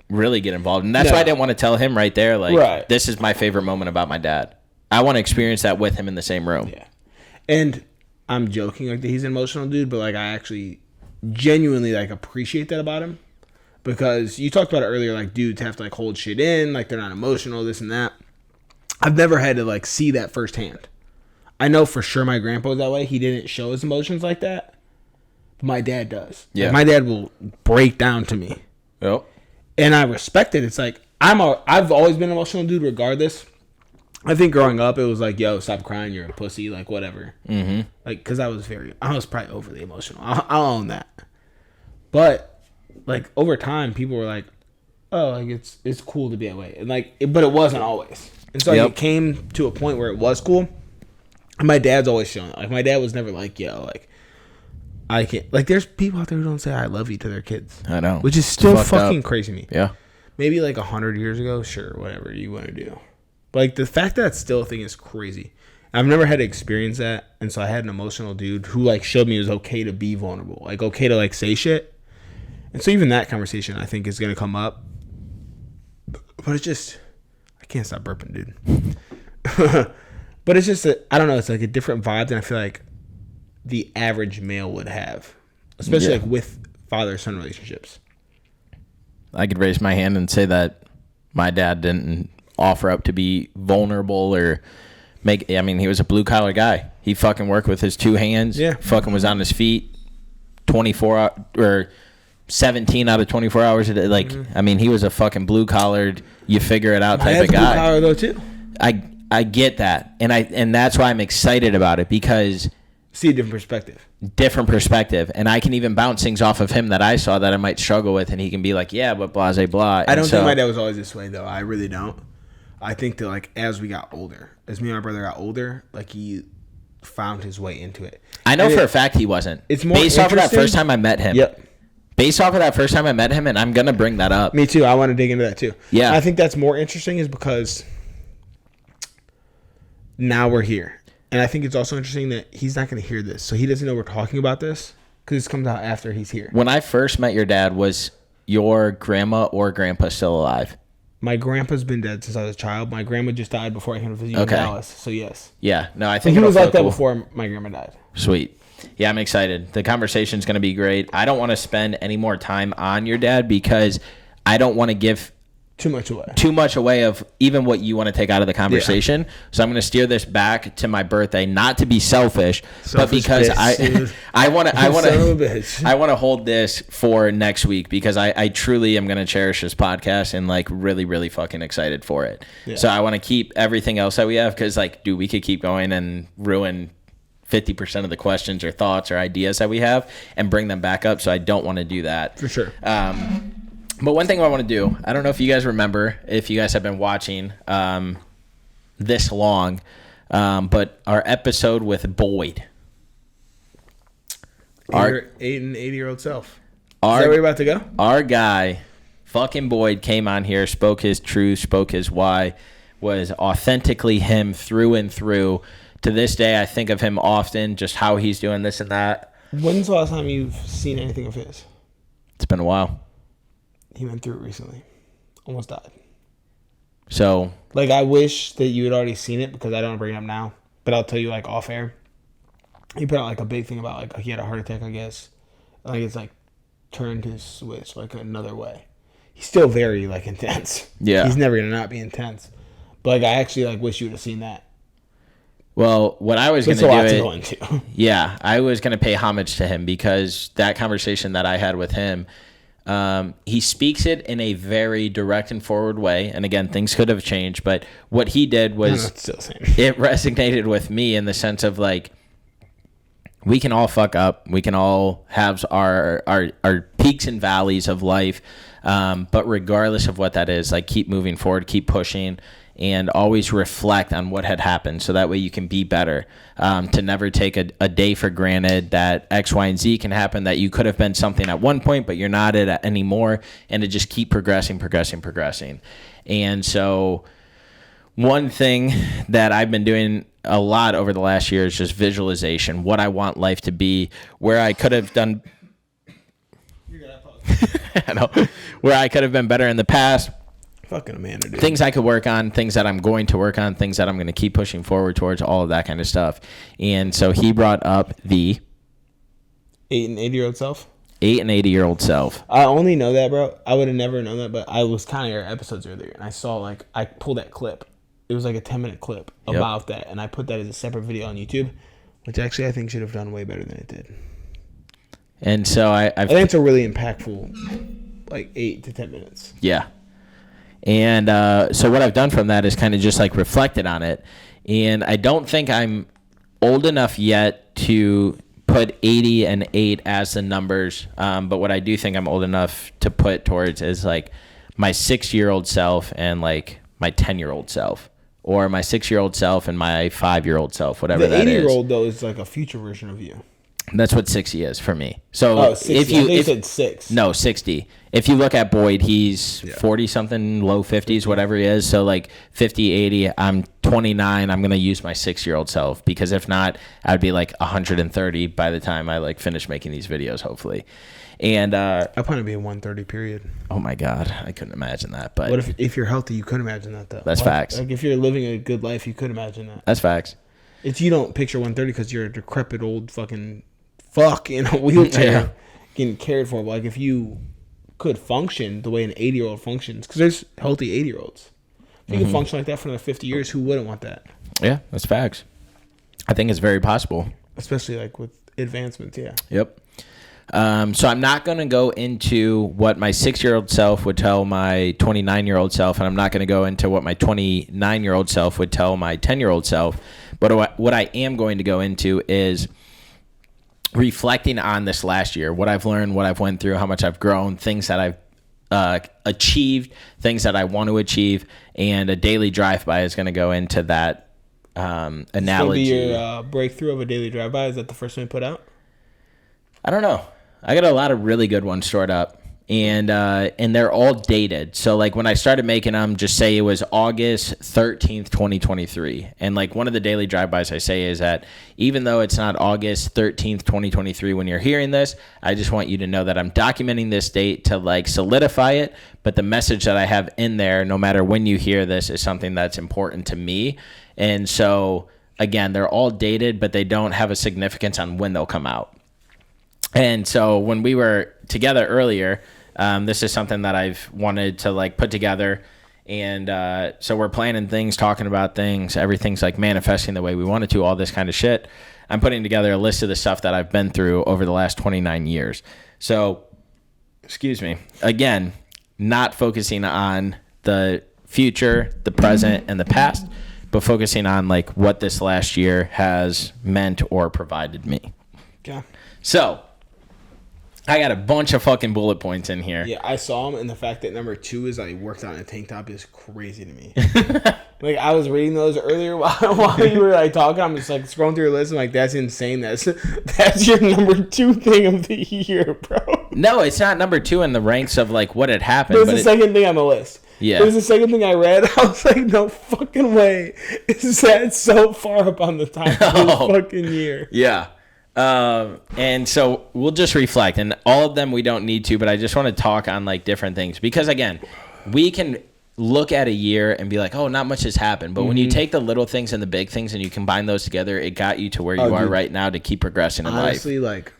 really get involved. And that's why I didn't want to tell him right there, like, this is my favorite moment about my dad. I want to experience that with him in the same room. Yeah. And I'm joking like that he's an emotional dude, but like I actually genuinely like appreciate that about him. Because you talked about it earlier, like dudes have to like hold shit in, like they're not emotional, this and that. I've never had to like see that firsthand. I know for sure my grandpa was that way. He didn't show his emotions like that. But my dad does. Yeah. Like, my dad will break down to me. Yep. And I respect it. It's like I've always been an emotional dude regardless. I think growing up it was like, yo, stop crying, you're a pussy, like whatever. Mm-hmm. Like, because I was probably overly emotional. I'll own that. But like over time, people were like, "Oh, like it's cool to be that way," and like, but it wasn't always. And so like, it came to a point where it was cool. And my dad's always shown it. Like my dad was never like, "Yo, like I can't." Like there's people out there who don't say "I love you" to their kids. I know, which is still fucking crazy to me. Yeah, maybe like 100 years ago, sure, whatever you want to do. But like the fact that it's still a thing is crazy. I've never had to experience that, and so I had an emotional dude who like showed me it was okay to be vulnerable, like okay to like say shit. And so even that conversation, I think, is going to come up. But it's just, I can't stop burping, dude. But it's just, I don't know, it's like a different vibe than I feel like the average male would have. Especially like with father-son relationships. I could raise my hand and say that my dad didn't offer up to be vulnerable or he was a blue-collar guy. He fucking worked with his two hands. Yeah. Fucking was on his feet 24 hours, or 17 out of 24 hours a day. Like, he was a fucking blue-collared, you figure it out type of guy. Blue-collar though too. I get that. And that's why I'm excited about it, because see a different perspective. And I can even bounce things off of him that I saw that I might struggle with, and he can be like, yeah, but blah, blah. I don't think my dad was always this way though. I really don't. I think that like as me and my brother got older, like he found his way into it. I know for a fact he wasn't. It's more based off of that first time I met him. Yep. Based off of that first time I met him, and I'm going to bring that up. Me too. I want to dig into that too. Yeah. I think that's more interesting is because now we're here. And I think it's also interesting that he's not going to hear this. So he doesn't know we're talking about this because this comes out after he's here. When I first met your dad, was your grandma or grandpa still alive? My grandpa's been dead since I was a child. My grandma just died before I came to visit you in Dallas. So yes. Yeah. No, I think he was like that before my grandma died. Sweet. Yeah, I'm excited. The conversation's going to be great. I don't want to spend any more time on your dad because I don't want to give too much away. Too much away of even what you want to take out of the conversation. Yeah. So I'm going to steer this back to my birthday, not to be selfish but because I want to hold this for next week because I truly am going to cherish this podcast and like really, really fucking excited for it. Yeah. So I want to keep everything else that we have because like, dude, we could keep going and ruin 50% of the questions or thoughts or ideas that we have and bring them back up. So I don't want to do that. For sure. But one thing I want to do, I don't know if you guys remember, if you guys have been watching this long, but our episode with Boyd. Our 8 and 80-year-old self. Is that where you're about to go? Our guy, fucking Boyd, came on here, spoke his truth, spoke his why, was authentically him through and through. To this day, I think of him often, just how he's doing this and that. When's the last time you've seen anything of his? It's been a while. He went through it recently. Almost died. So, like, I wish that you had already seen it because I don't want to bring it up now. But I'll tell you, like, off air. He put out, like, a big thing about, like, he had a heart attack, I guess. Like, it's, like, turned his switch, like, another way. He's still very, like, intense. Yeah. He's never going to not be intense. But, like, I actually, like, wish you would have seen that. Well, what I was going to do yeah, I was going to pay homage to him because that conversation that I had with him, he speaks it in a very direct and forward way. And again, things could have changed, but what he did was it resonated with me in the sense of like, we can all fuck up. We can all have our peaks and valleys of life. But regardless of what that is, like keep moving forward, keep pushing, and always reflect on what had happened so that way you can be better. To never take a day for granted that X, Y, and Z can happen, that you could have been something at one point, but you're not it anymore, and to just keep progressing. And so one thing that I've been doing a lot over the last year is just visualization, what I want life to be, where I could have done... I know, where I could have been better in the past. Fucking Amanda, dude. Things I could work on, things that I'm going to work on, things that I'm going to keep pushing forward towards, all of that kind of stuff. And so he brought up the 8 and 80-year-old self. 8 and 80-year-old self. I only know that, bro. I would have never known that, but I was kind of your episodes earlier, and I saw like I pulled that clip. It was like a 10-minute clip about that, and I put that as a separate video on YouTube, which actually I think should have done way better than it did. And so I think it's a really impactful, like 8 to 10 minutes. Yeah. And so what I've done from that is kind of just like reflected on it. And I don't think I'm old enough yet to put 80 and 8 as the numbers. But what I do think I'm old enough to put towards is like my 6-year-old self and like my 10-year-old self. Or my 6-year-old self and my 5-year-old self, whatever that is. The 80-year-old, though, is like a future version of you. That's what 60 is for me. So 60. If you said 6. No, 60. If you look at Boyd, he's 40 something, low 50s, whatever he is. So like 50, 80, I'm 29. I'm going to use my 6-year-old self because if not, I'd be like 130 by the time I like finish making these videos, hopefully. And I plan to be a 130 period. Oh my God, I couldn't imagine that. But what if you're healthy, you could imagine that though. That's facts. Like if you're living a good life, you could imagine that. That's facts. You don't picture 130 because you're a decrepit old fucking fuck in a wheelchair getting cared for. But like if you could function the way an 80-year-old functions, because there's healthy 80-year-olds. If you can function like that for another 50 years, who wouldn't want that? Yeah, that's facts. I think it's very possible. Especially like with advancements, yeah. Yep. So I'm not going to go into what my 6-year-old self would tell my 29-year-old self, and I'm not going to go into what my 29-year-old self would tell my 10-year-old self. But what I am going to go into is reflecting on this last year, what I've learned, what I've went through, how much I've grown, things that I've achieved, things that I want to achieve, and a daily drive-by is going to go into that analogy. It's going to be your breakthrough of a daily drive-by. Is that the first one you put out? I don't know. I got a lot of really good ones stored up, and they're all dated. So like when I started making them, just say it was August 13th, 2023. And like one of the daily drive-bys I say is that even though it's not August 13th, 2023 when you're hearing this, I just want you to know that I'm documenting this date to like solidify it. But the message that I have in there, no matter when you hear this, is something that's important to me. And so again, they're all dated, but they don't have a significance on when they'll come out. And so when we were together earlier, This is something that I've wanted to like put together. And so we're planning things, talking about things. Everything's like manifesting the way we want it to, all this kind of shit. I'm putting together a list of the stuff that I've been through over the last 29 years. So, excuse me. Again, not focusing on the future, the present, and the past, but focusing on like what this last year has meant or provided me. Okay. So, I got a bunch of fucking bullet points in here. Yeah, I saw them, and the fact that number 2 is like worked out in a tank top is crazy to me. Like, I was reading those earlier while you were like talking. I'm just like scrolling through your list. I'm like, that's insane. That's your number 2 thing of the year, bro. No, it's not number 2 in the ranks of like what had happened. But it's the second thing on the list. Yeah. It was the second thing I read. I was like, no fucking way. Is that so far up on the top of this fucking year? Yeah. And so we'll just reflect, and all of them we don't need to, but I just want to talk on like different things, because again, we can look at a year and be like, oh, not much has happened. But when you take the little things and the big things and you combine those together, it got you to where you are right now to keep progressing in life. Honestly, like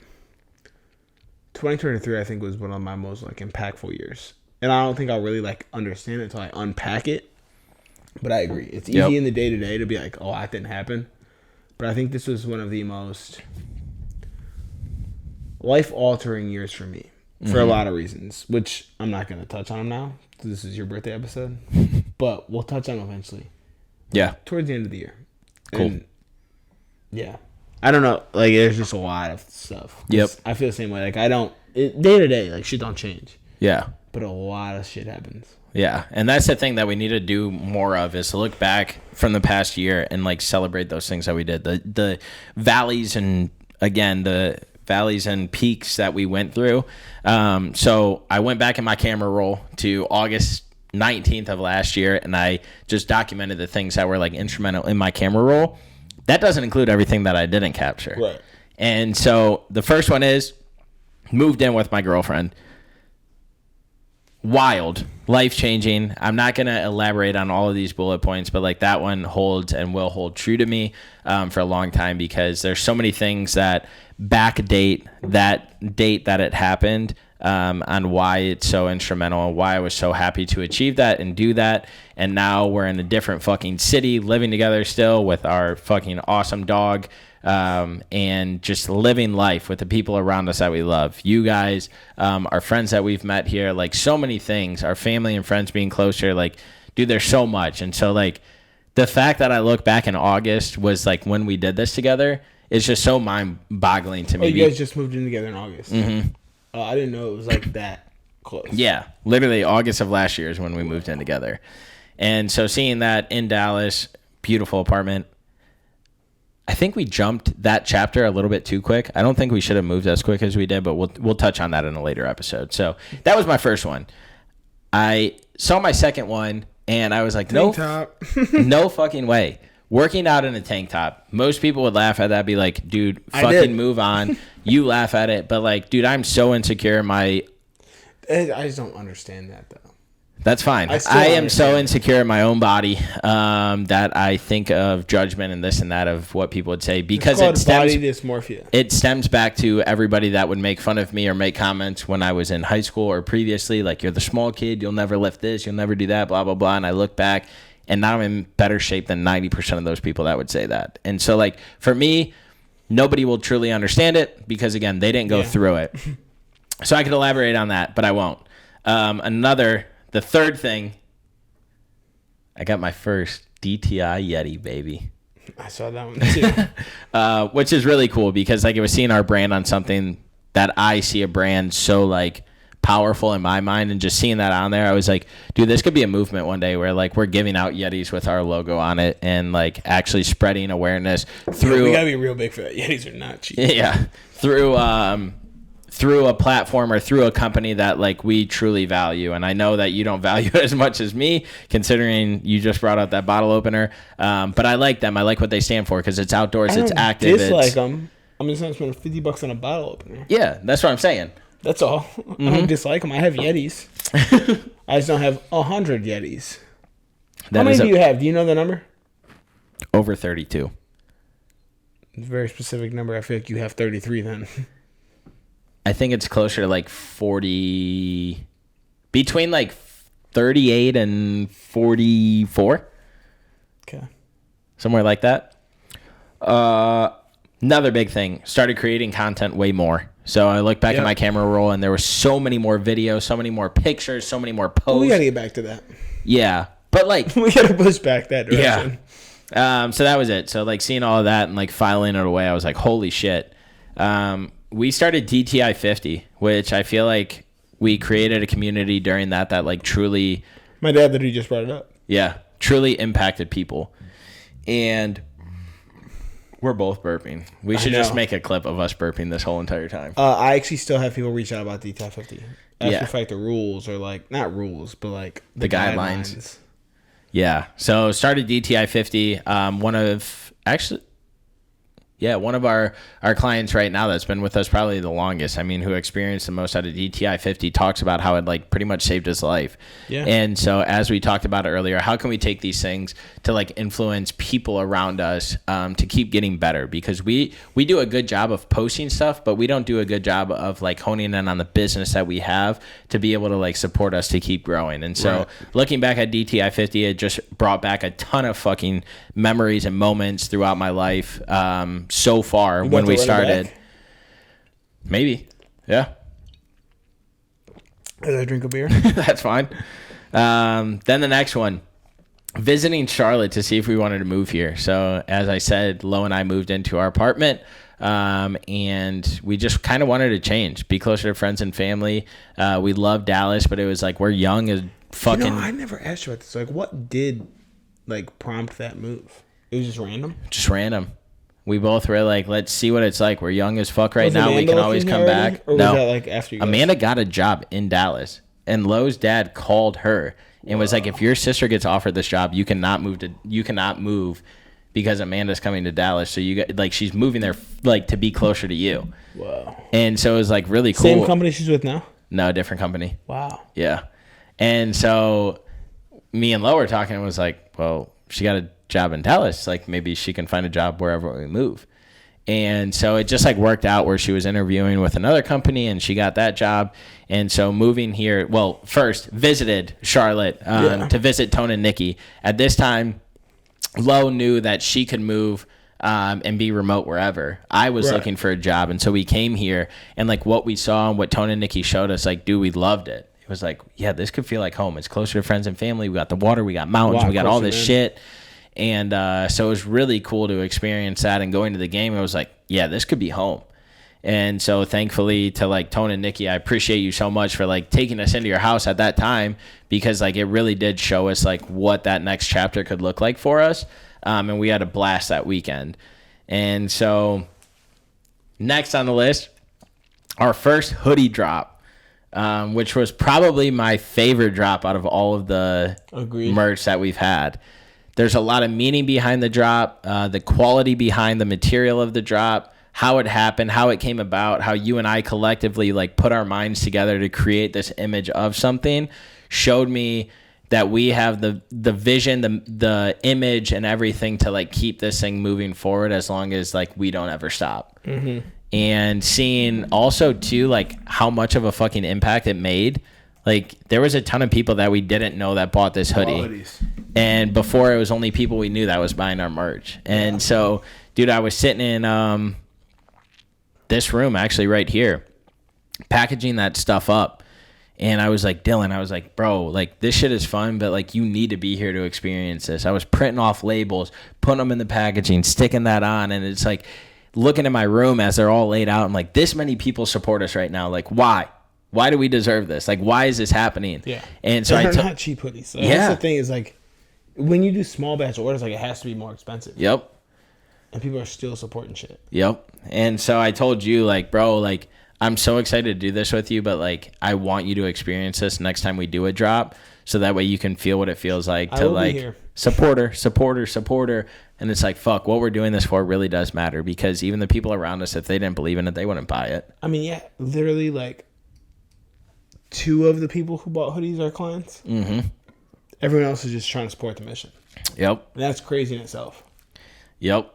2023, I think was one of my most like impactful years. And I don't think I'll really like understand it until I unpack it. But I agree. It's easy in the day-to-day to be like, oh, that didn't happen. But I think this was one of the most life-altering years for me for a lot of reasons, which I'm not going to touch on them now. This is your birthday episode. But we'll touch on them eventually. Yeah. Towards the end of the year. Cool. And yeah. I don't know. Like, there's just a lot of stuff. Yep. I feel the same way. Like, day-to-day, like, shit don't change. Yeah. But a lot of shit happens. Yeah, and that's the thing that we need to do more of, is to look back from the past year and like celebrate those things that we did. The valleys and, again, the valleys and peaks that we went through. So I went back in my camera roll to August 19th of last year, and I just documented the things that were like instrumental in my camera roll. That doesn't include everything that I didn't capture. Right. And so the first one is moved in with my girlfriend. Wild, life-changing. I'm not going to elaborate on all of these bullet points, but like that one holds and will hold true to me for a long time, because there's so many things that backdate that date that it happened, on why it's so instrumental and why I was so happy to achieve that and do that. And now we're in a different fucking city, living together still with our fucking awesome dog, and just living life with the people around us that we love. You guys, our friends that we've met here, like so many things, our family and friends being closer, like, dude, there's so much. And so like the fact that I look back in August was like when we did this together, it's just so mind-boggling to me. Oh, you guys just moved in together in August. Mm-hmm. I didn't know it was like that close. Yeah, literally August of last year is when we moved in together. And so seeing that in Dallas, beautiful apartment, I think we jumped that chapter a little bit too quick. I don't think we should have moved as quick as we did, but we'll touch on that in a later episode. So that was my first one. I saw my second one, and I was like, no fucking way. Working out in a tank top. Most people would laugh at that, be like, dude, fucking move on. You laugh at it, but like, dude, I'm so insecure in my... I just don't understand that, though. That's fine. I am so insecure in my own body that I think of judgment and this and that of what people would say, because it's called body dysmorphia. It stems back to everybody that would make fun of me or make comments when I was in high school or previously, like, you're the small kid, you'll never lift this, you'll never do that, blah, blah, blah. And I look back, and now I'm in better shape than 90% of those people that would say that. And so, like, for me, nobody will truly understand it because, again, they didn't go through it. So I could elaborate on that, but I won't. The third thing, I got my first DTI Yeti, baby. I saw that one too. Which is really cool because, like, it was seeing our brand on something that I see a brand so, like, powerful in my mind, and just seeing that on there, I was like, dude, this could be a movement one day where, like, we're giving out Yetis with our logo on it and, like, actually spreading awareness through... We gotta be real big for that. Yetis are not cheap. Yeah. Through a platform or through a company that, like, we truly value. And I know that you don't value it as much as me, considering you just brought out that bottle opener. But I like them. I like what they stand for because it's outdoors, it's active. I dislike them. I'm just going to spend $50 on a bottle opener. Yeah, that's what I'm saying. That's all. I don't dislike them. I have Yetis. I just don't have 100 Yetis. How many do you have? Do you know the number? Over 32. It's a very specific number. I feel like you have 33 then. I think it's closer to like 40, between like 38 and 44. Okay. Somewhere like that. Another big thing, started creating content way more. So I look back at my camera roll and there were so many more videos, so many more pictures, so many more posts. We got to get back to that. Yeah. But like, we got to push back that direction. Yeah. So that was it. So like seeing all of that and like filing it away, I was like, holy shit. We started DTI 50, which I feel like we created a community during that like truly. My dad literally just brought it up. Yeah. Truly impacted people. And we're both burping. We should just make a clip of us burping this whole entire time. I actually still have people reach out about DTI 50. Yeah. For like the rules or like, not rules, but like the guidelines. Yeah. So started DTI 50. One of our clients right now that's been with us probably the longest, I mean, who experienced the most out of DTI 50, talks about how it like pretty much saved his life. Yeah. And so as we talked about earlier, how can we take these things to like influence people around us to keep getting better? Because we do a good job of posting stuff, but we don't do a good job of like honing in on the business that we have to be able to like support us to keep growing. And so looking back at DTI 50, it just brought back a ton of fucking memories and moments throughout my life. So far when we started. Maybe. Yeah. As I drink a beer. That's fine. Then the next one, visiting Charlotte to see if we wanted to move here. So as I said, Lo and I moved into our apartment, and we just kind of wanted to change, be closer to friends and family. We love Dallas, but it was like, we're young as fucking. I never asked you about this. Like, what did like prompt that move? It was just random? Just random. We both were like, let's see what it's like. We're young as fuck right now. We can always come back. Or was that like after you guys? Amanda got a job in Dallas, and Lo's dad called her and was like, if your sister gets offered this job, you cannot move because Amanda's coming to Dallas. So you got like, she's moving there like to be closer to you. Wow. And so it was like really cool. Same company she's with now? No, different company. Wow. Yeah. And so me and Lo were talking and was like, well, she got a job in Dallas, like maybe she can find a job wherever we move. And so it just like worked out where she was interviewing with another company and she got that job. And so moving here, well, first visited Charlotte to visit Tone and Nikki. At this time, Lo knew that she could move and be remote wherever. I was looking for a job, and so we came here, and like what we saw and what Tone and Nikki showed us, like, dude, we loved it. It was like, yeah, this could feel like home. It's closer to friends and family. We got the water, we got mountains, we got all this shit. And so it was really cool to experience that, and going to the game, it was like, yeah, this could be home. And so thankfully to like Tone and Nikki, I appreciate you so much for like taking us into your house at that time, because like it really did show us like what that next chapter could look like for us. And we had a blast that weekend. And so next on the list, our first hoodie drop, which was probably my favorite drop out of all of the merch that we've had. There's a lot of meaning behind the drop, the quality behind the material of the drop, how it happened, how it came about, how you and I collectively like put our minds together to create this image of something, showed me that we have the vision, the image and everything to like keep this thing moving forward as long as like we don't ever stop. Mm-hmm. And seeing also too like how much of a fucking impact it made. Like there was a ton of people that we didn't know that bought this hoodie. And before it was only people we knew that was buying our merch. And so, dude, I was sitting in this room actually right here, packaging that stuff up. And I was like, Dylan, I was like, bro, like this shit is fun, but like you need to be here to experience this. I was printing off labels, putting them in the packaging, sticking that on. And it's like looking at my room as they're all laid out. I'm like, this many people support us right now. Like, why? Why do we deserve this? Like, why is this happening? Yeah. And so they're not cheap hoodies. So that's the thing is like, when you do small batch orders, like it has to be more expensive. Yep. And people are still supporting shit. Yep. And so I told you, like, bro, like, I'm so excited to do this with you, but like, I want you to experience this next time we do a drop, so that way you can feel what it feels like to like supporter. And it's like, fuck, what we're doing this for really does matter, because even the people around us, if they didn't believe in it, they wouldn't buy it. I mean, yeah, literally like 2 of the people who bought hoodies are clients. Mm-hmm. Everyone else is just trying to support the mission. Yep. And that's crazy in itself. Yep.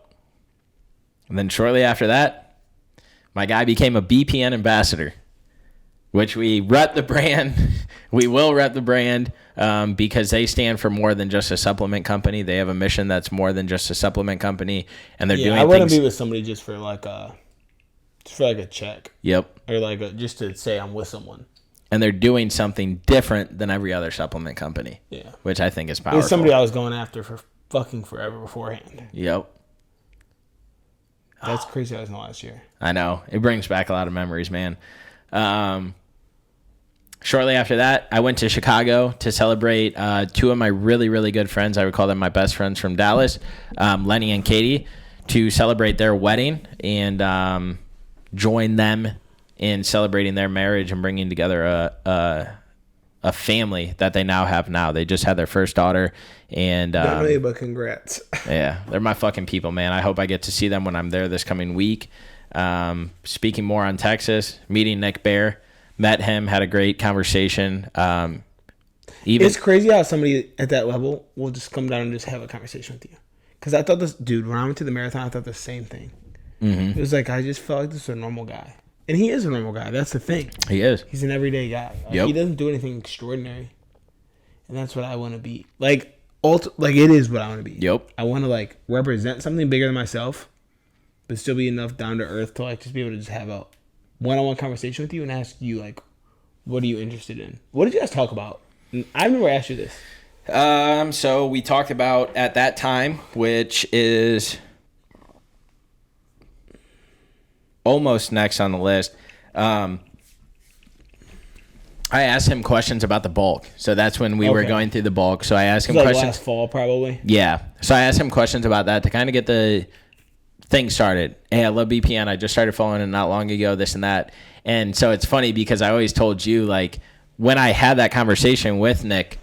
And then shortly after that, My guy became a BPN ambassador, which we rep the brand. We will rep the brand because they stand for more than just a supplement company. They have a mission that's more than just a supplement company, and they're doing things. I wouldn't be with somebody just for like a check. Yep. Or just to say I'm with someone. And they're doing something different than every other supplement company. Yeah. Which I think is powerful. It's somebody I was going after for fucking forever beforehand. Yep. That's crazy. That was in the last year. I know. It brings back a lot of memories, man. Shortly after that, I went to Chicago to celebrate two of my really, really good friends. I would call them my best friends from Dallas, Lenny and Katie, to celebrate their wedding and join them in celebrating their marriage and bringing together a family that they now have now. They just had their first daughter. And not really, but congrats. Yeah, they're my fucking people, man. I hope I get to see them when I'm there this coming week. Speaking more on Texas, meeting Nick Bear. Met him, had a great conversation. It's crazy how somebody at that level will just come down and just have a conversation with you. Because I thought this, dude, when I went to the marathon, I thought the same thing. Mm-hmm. It was like, I just felt like this is a normal guy. And he is a normal guy. That's the thing. He is. He's an everyday guy. He doesn't do anything extraordinary. And that's what I want to be. It is what I want to be. Yep. I want to, represent something bigger than myself, but still be enough down to earth to, just be able to just have a one-on-one conversation with you and ask you, what are you interested in? What did you guys talk about? I've never asked you this. So we talked about at that time, which is almost next on the list. I asked him questions about the bulk. So that's when we were going through the bulk. So I asked him questions. Last fall, probably. Yeah. So I asked him questions about that to kind of get the thing started. Hey, I love BPN. I just started following it not long ago, this and that. And so it's funny because I always told you, when I had that conversation with Nick,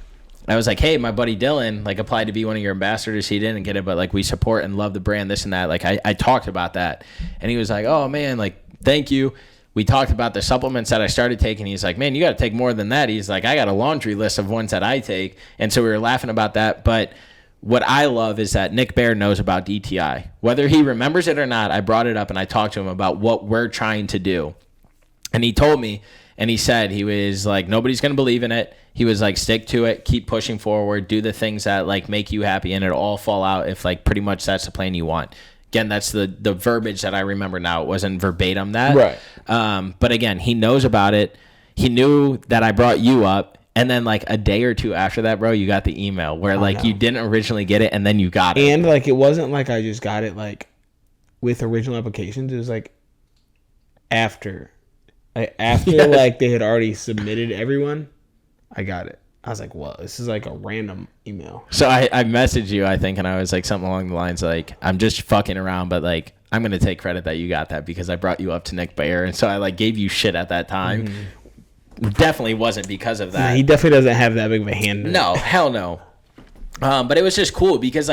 I was like, hey, my buddy Dylan, applied to be one of your ambassadors. He didn't get it, but, we support and love the brand, this and that. I talked about that. And he was like, oh, man, thank you. We talked about the supplements that I started taking. He's like, man, you got to take more than that. He's like, I got a laundry list of ones that I take. And so we were laughing about that. But what I love is that Nick Bear knows about DTI. Whether he remembers it or not, I brought it up and I talked to him about what we're trying to do. And he told me, and he said, he was like, nobody's going to believe in it. He was like, stick to it, keep pushing forward, do the things that make you happy, and it'll all fall out if pretty much that's the plan you want. Again, that's the verbiage that I remember now. It wasn't verbatim that. Right. But again, he knows about it. He knew that I brought you up. And then a day or two after that, bro, you got the email where you didn't originally get it and then you got it. And it wasn't I just got it with original applications. It was after they had already submitted everyone, I got it. I was like, well, this is a random email. So I messaged you, I think, and I was something along the lines I'm just fucking around, but I'm going to take credit that you got that because I brought you up to Nick Bayer. And so I gave you shit at that time. Mm-hmm. Definitely wasn't because of that. He definitely doesn't have that big of a hand. No, hell no. But it was just cool because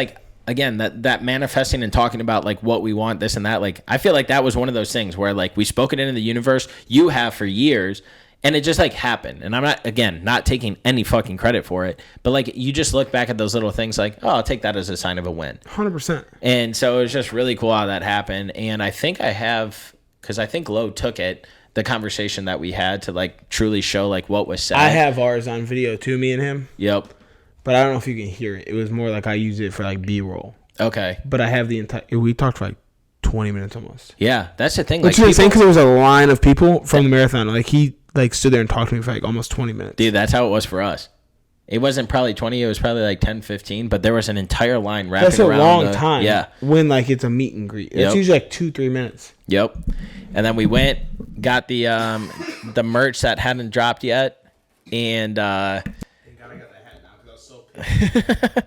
again, that manifesting and talking about what we want, this and that, I feel that was one of those things where we spoke it into the universe. You have for years, and it just happened. And I'm not taking any fucking credit for it, but you just look back at those little things oh, I'll take that as a sign of a win. 100%. And so it was just really cool how that happened. And I think I have, because I think Lo took it, the conversation that we had to truly show what was said. I have ours on video too, me and him. Yep. But I don't know if you can hear it. It was more I use it for B-roll. Okay. But I have the entire. We talked for 20 minutes almost. Yeah, that's the thing. Which is insane because there was a line of people from the marathon. He stood there and talked to me for almost 20 minutes. Dude, that's how it was for us. It wasn't probably 20. It was probably 10, 15. But there was an entire line wrapping around. That's a long time. Yeah. When it's a meet and greet. It's usually 2-3 minutes. Yep. And then we went, got the merch that hadn't dropped yet, and I got the hat now because I was so pissed.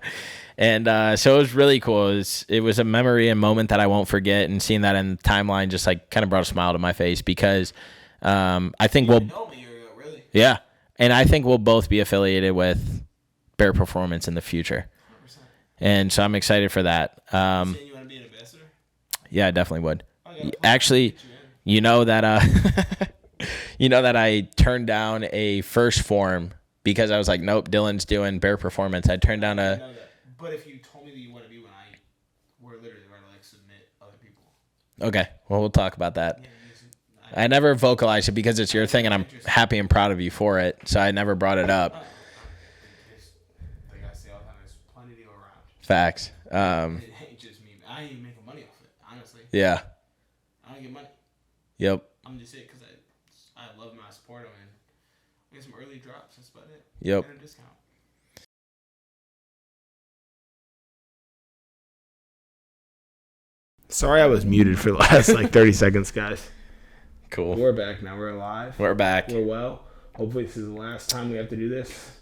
and so it was really cool. It was a memory and moment that I won't forget, and seeing that in the timeline just kind of brought a smile to my face because I think yeah, and I think we'll both be affiliated with Bear Performance in the future, 100%. And so I'm excited for that. You want to be an ambassador? Yeah, I definitely would. Actually, you know that I turned down a first form because I was like, nope, Dylan's doing Bear Performance. I turned down a. But if you told me that you want to be we're literally going to submit other people. Okay, well, we'll talk about that. Yeah, I never vocalized it because it's your thing, and I'm happy and proud of you for it. So I never brought it up. Like I say all the time, there's plenty to go around. Facts. It ain't just me. I ain't even making money off it, honestly. Yeah. I don't get money. Yep. I'm just saying because I love my support them and I get some early drops. That's about it. Yep. And a discount. Sorry, I was muted for the last 30 seconds, guys. Cool. We're back now. We're alive. We're back. We're well. Hopefully, this is the last time we have to do this.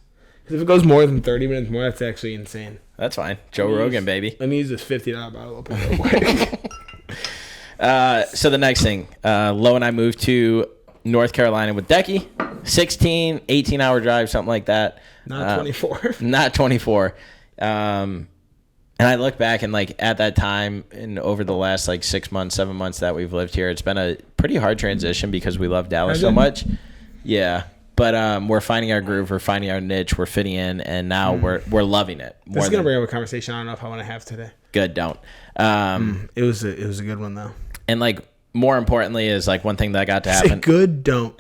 Because if it goes more than 30 minutes more, that's actually insane. That's fine. Joe Rogan, baby. Let me use this $50 bottle opener real quick. So the next thing, Lo and I moved to North Carolina with Decky. 16, 18-hour drive, something like that. Not 24. Not 24. And I look back and at that time and over the last 6 months, 7 months that we've lived here, it's been a pretty hard transition because we love Dallas so much. Yeah. But we're finding our groove, we're finding our niche, we're fitting in, and now we're loving it. This is gonna bring up a conversation I don't know if I want to have today. Good, don't. It was a good one though. And more importantly is one thing that got to happen. Say good, don't.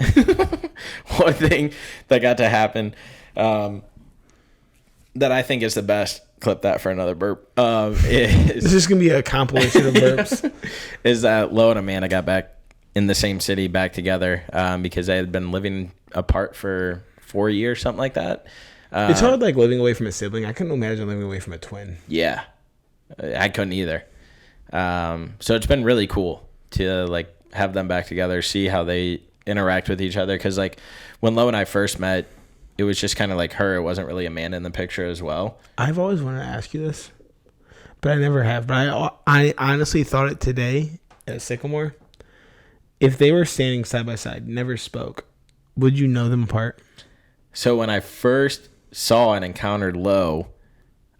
One thing that got to happen that I think is the best. Clip that for another burp. This is gonna be a compilation of burps. Is that Lo and Amanda got back in the same city, back together, because they had been living apart for 4 years, something like that. It's hard living away from a sibling. I couldn't imagine living away from a twin. Yeah, I couldn't either. So it's been really cool to have them back together, see how they interact with each other. Because when Lo and I first met, it was just kind of her. It wasn't really Amanda in the picture as well. I've always wanted to ask you this, but I never have. But I honestly thought it today at Sycamore. If they were standing side by side, never spoke, would you know them apart? So when I first saw and encountered Lo,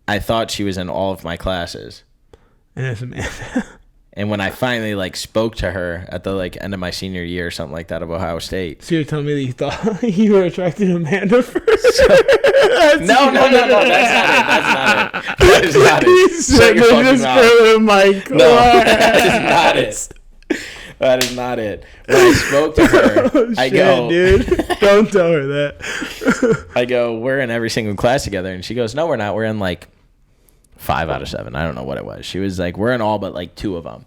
I thought she was in all of my classes. And it's Amanda. And when I finally spoke to her at the end of my senior year or something like that of Ohio State. So you're telling me that you thought you were attracted to Amanda first? No, that's not it. That is not it. Shut your fucking mouth. No, that is not it. That is not it. When I spoke to her, I go, dude, don't tell her that. I go, we're in every single class together, and she goes, no, we're not. We're in 5 out of 7. I don't know what it was. She was we're in all but 2 of them.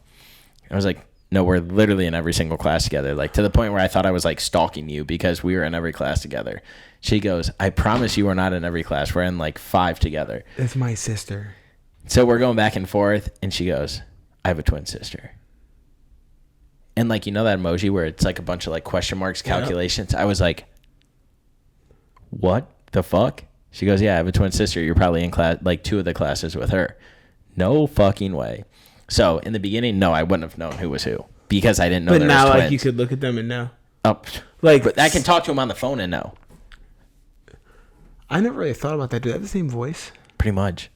I was like, no, we're literally in every single class together. To the point where I thought I was stalking you because we were in every class together. She goes, I promise you we're not in every class. We're in 5 together. That's my sister. So we're going back and forth, and she goes, I have a twin sister. And that emoji where it's a bunch of question marks, calculations. Yeah. I was like, what the fuck? She goes, yeah, I have a twin sister. You're probably in class, 2 of the classes with her. No fucking way. So in the beginning, no, I wouldn't have known who was who because I didn't know. But now, you could look at them and know. Oh, but I can talk to him on the phone and know. I never really thought about that. Do they have the same voice? Pretty much.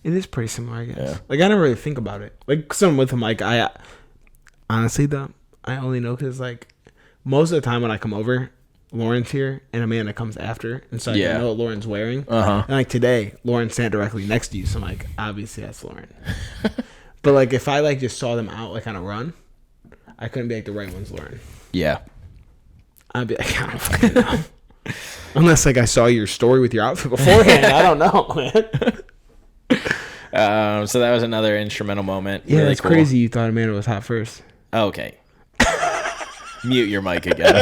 It is pretty similar, I guess. Yeah. I never really think about it. Someone with him, I honestly though, I only know because most of the time when I come over, Lauren's here and Amanda comes after, and so I know what Lauren's wearing. And today, Lauren sat directly next to you, so I'm obviously that's Lauren. But if I just saw them out on a run, I couldn't be the right one's Lauren. Yeah. I'd be I don't fucking know. Unless I saw your story with your outfit beforehand, I don't know, man. So that was another instrumental moment. Yeah, really it's cool. Crazy you thought Amanda was hot first. Okay. Mute your mic again.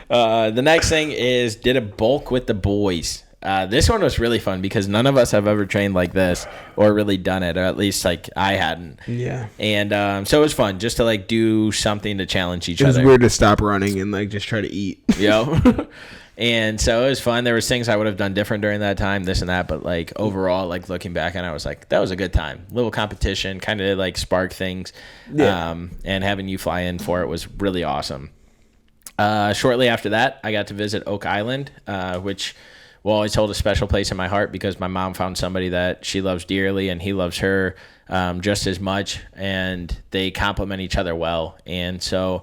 The next thing is did a bulk with the boys. This one was really fun because none of us have ever trained like this or really done it, or at least I hadn't. Yeah. And so it was fun just to do something to challenge each other. It was weird to stop running and just try to eat. Yep. And so it was fun. There was things I would have done different during that time, this and that, but overall, looking back, and I was that was a good time. Little competition, kind of spark things. Yeah. And having you fly in for it was really awesome. Shortly after that, I got to visit Oak Island, which will always hold a special place in my heart because my mom found somebody that she loves dearly and he loves her just as much, and they complement each other well. And so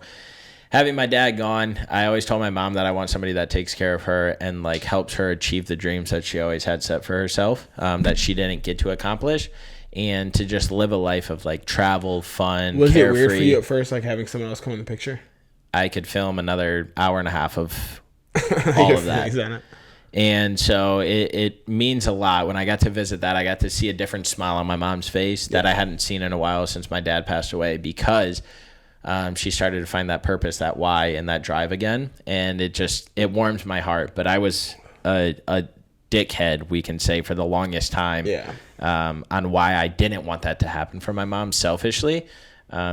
having my dad gone, I always told my mom that I want somebody that takes care of her and helps her achieve the dreams that she always had set for herself that she didn't get to accomplish. and to just live a life of like travel, fun, Was carefree. it weird for you at first, like having someone else come in the picture? I could film another hour and a half of all of that. And so it means a lot. When I got to visit that, I got to see a different smile on my mom's face that I hadn't seen in a while since my dad passed away, because she started to find that purpose, that why, and that drive again. And it warmed my heart. But I was a dickhead, we can say, for the longest time on why I didn't want that to happen for my mom selfishly,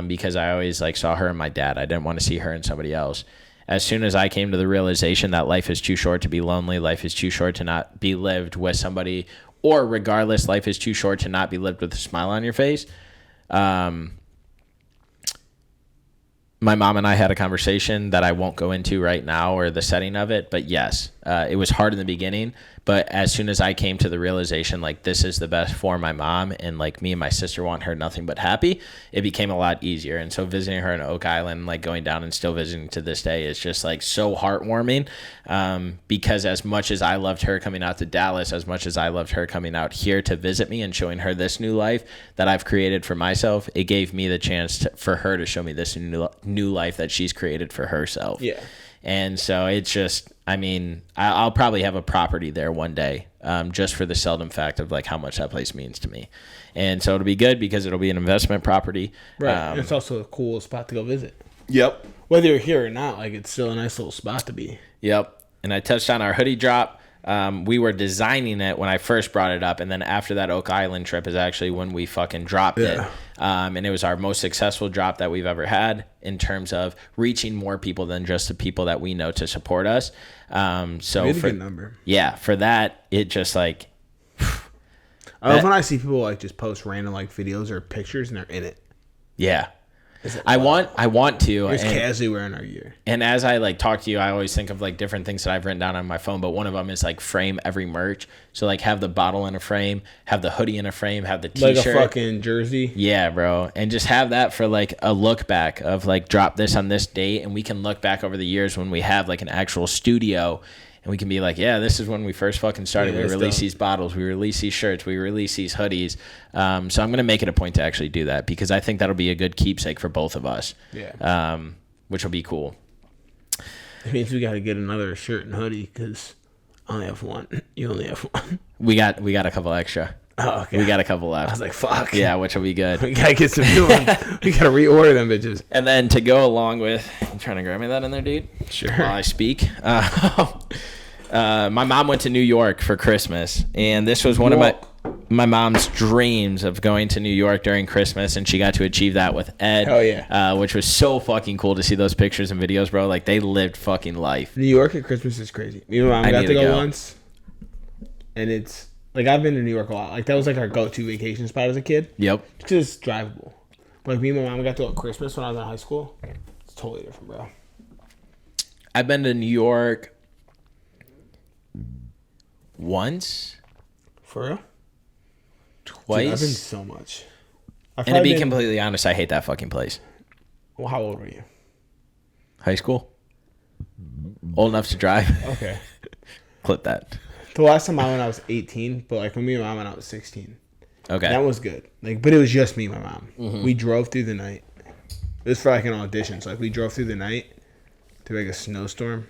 because I always like saw her and my dad. I didn't want to see her and somebody else. As soon as I came to the realization that life is too short to be lonely, life is too short to not be lived with somebody, or regardless, life is too short to not be lived with a smile on your face. My mom and I had a conversation that I won't go into right now, or the setting of it, but yes, it was hard in the beginning. But as soon as I came to the realization, like, this is the best for my mom, and like me and my sister want her nothing but happy, it became a lot easier. And so visiting her in Oak Island, like going down and still visiting to this day, is just like so heartwarming, because as much as I loved her coming out to Dallas, as much as I loved her coming out here to visit me and showing her this new life that I've created for myself, it gave me the chance for her to show me this new life that she's created for herself. Yeah. And so it's just, I mean, I'll probably have a property there one day, just for the seldom fact of like how much that place means to me. And so it'll be good because it'll be an investment property. Right. And it's also a cool spot to go visit. Yep. Whether you're here or not, like, it's still a nice little spot to be. Yep. And I touched on our hoodie drop. We were designing it when I first brought it up, and then after that Oak Island trip is actually when we fucking dropped it. And it was our most successful drop that we've ever had in terms of reaching more people than just the people that we know to support us. So Really good number. Yeah, for that, it just like I love when I see people like just post random like videos or pictures and they're in it. Yeah. I want to. Just casually wearing our gear. And as I like talk to you, I always think of like different things that I've written down on my phone. But one of them is like frame every merch. So like have the bottle in a frame, have the hoodie in a frame, have the t-shirt. Like a fucking jersey. Yeah, bro. And just have that for like a look back of like drop this on this date. And we can look back over the years when we have like an actual studio. And we can be like, yeah, this is when we first fucking started. We released these bottles. We released these shirts. We released these hoodies. So I'm going to make it a point to actually do that because I think that'll be a good keepsake for both of us. Yeah. Which will be cool. It means we got to get another shirt and hoodie because I only have one. You only have one. We got a couple extra. Oh, okay. We got a couple left. I was like, fuck. Yeah, which will be good. We got to get some new ones. We got to reorder them bitches. And then to go along with, you trying to grab me that in there, dude? Sure. While I speak. My mom went to New York for Christmas, and this was one of my mom's dreams of going to New York during Christmas, and she got to achieve that with Ed. Hell yeah. Which was so fucking cool to see those pictures and videos, bro. Like, they lived fucking life. New York at Christmas is crazy. Me and my mom got to go once, and it's, like, I've been to New York a lot. Like, that was, like, our go-to vacation spot as a kid. Yep. It's just drivable. But, like, me and my mom got to go at Christmas when I was in high school. It's totally different, bro. I've been to New York once. For real? Twice. Dude, I've been so much. And to be completely honest, I hate that fucking place. Well, how old were you? High school. Old enough to drive. Okay. Clip that. The last time I went, I was 18, but like when me and my mom went, I was 16. Okay. That was good. Like, but it was just me and my mom. Mm-hmm. We drove through the night. It was for like an audition. So like we drove through the night through like a snowstorm.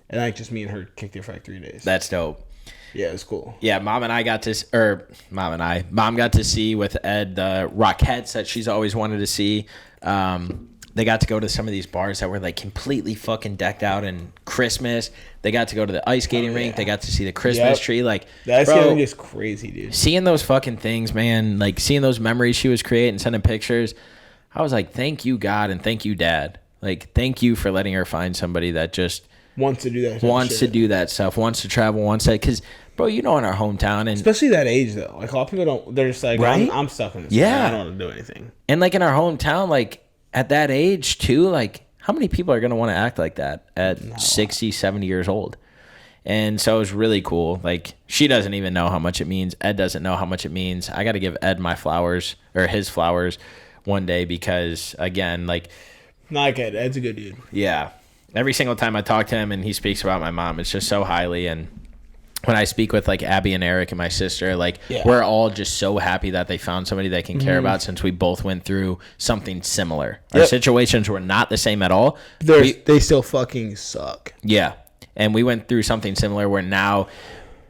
And like just me and her kicked it for like 3 days. That's dope. Yeah, it was cool. Yeah, mom got to see with Ed the Rockettes that she's always wanted to see. They got to go to some of these bars that were like completely fucking decked out in Christmas. They got to go to the ice skating rink. They got to see the Christmas tree. Like, the ice skating rink is crazy, dude. Seeing those fucking things, man, like seeing those memories she was creating, sending pictures. I was like, thank you, God, and thank you, Dad. Like, thank you for letting her find somebody that just wants to do that. Do that stuff. Wants to travel. Wants to, because, bro, you know, in our hometown, and especially that age though, like a lot of people don't. They're just like, right? I'm stuck in this. Yeah, I don't want to do anything. And like in our hometown, like at that age too, like how many people are gonna want to act like that at 60, 70 years old? And so it was really cool. Like, she doesn't even know how much it means. Ed doesn't know how much it means. I got to give Ed my flowers, or his flowers, one day because, again, like, not Ed. Ed's a good dude. Yeah. Every single time I talk to him and he speaks about my mom, it's just so highly, and when I speak with like Abby and Eric and my sister, like we're all just so happy that they found somebody they can care about, since we both went through something similar. Our situations were not the same at all. They still fucking suck. Yeah. And we went through something similar where now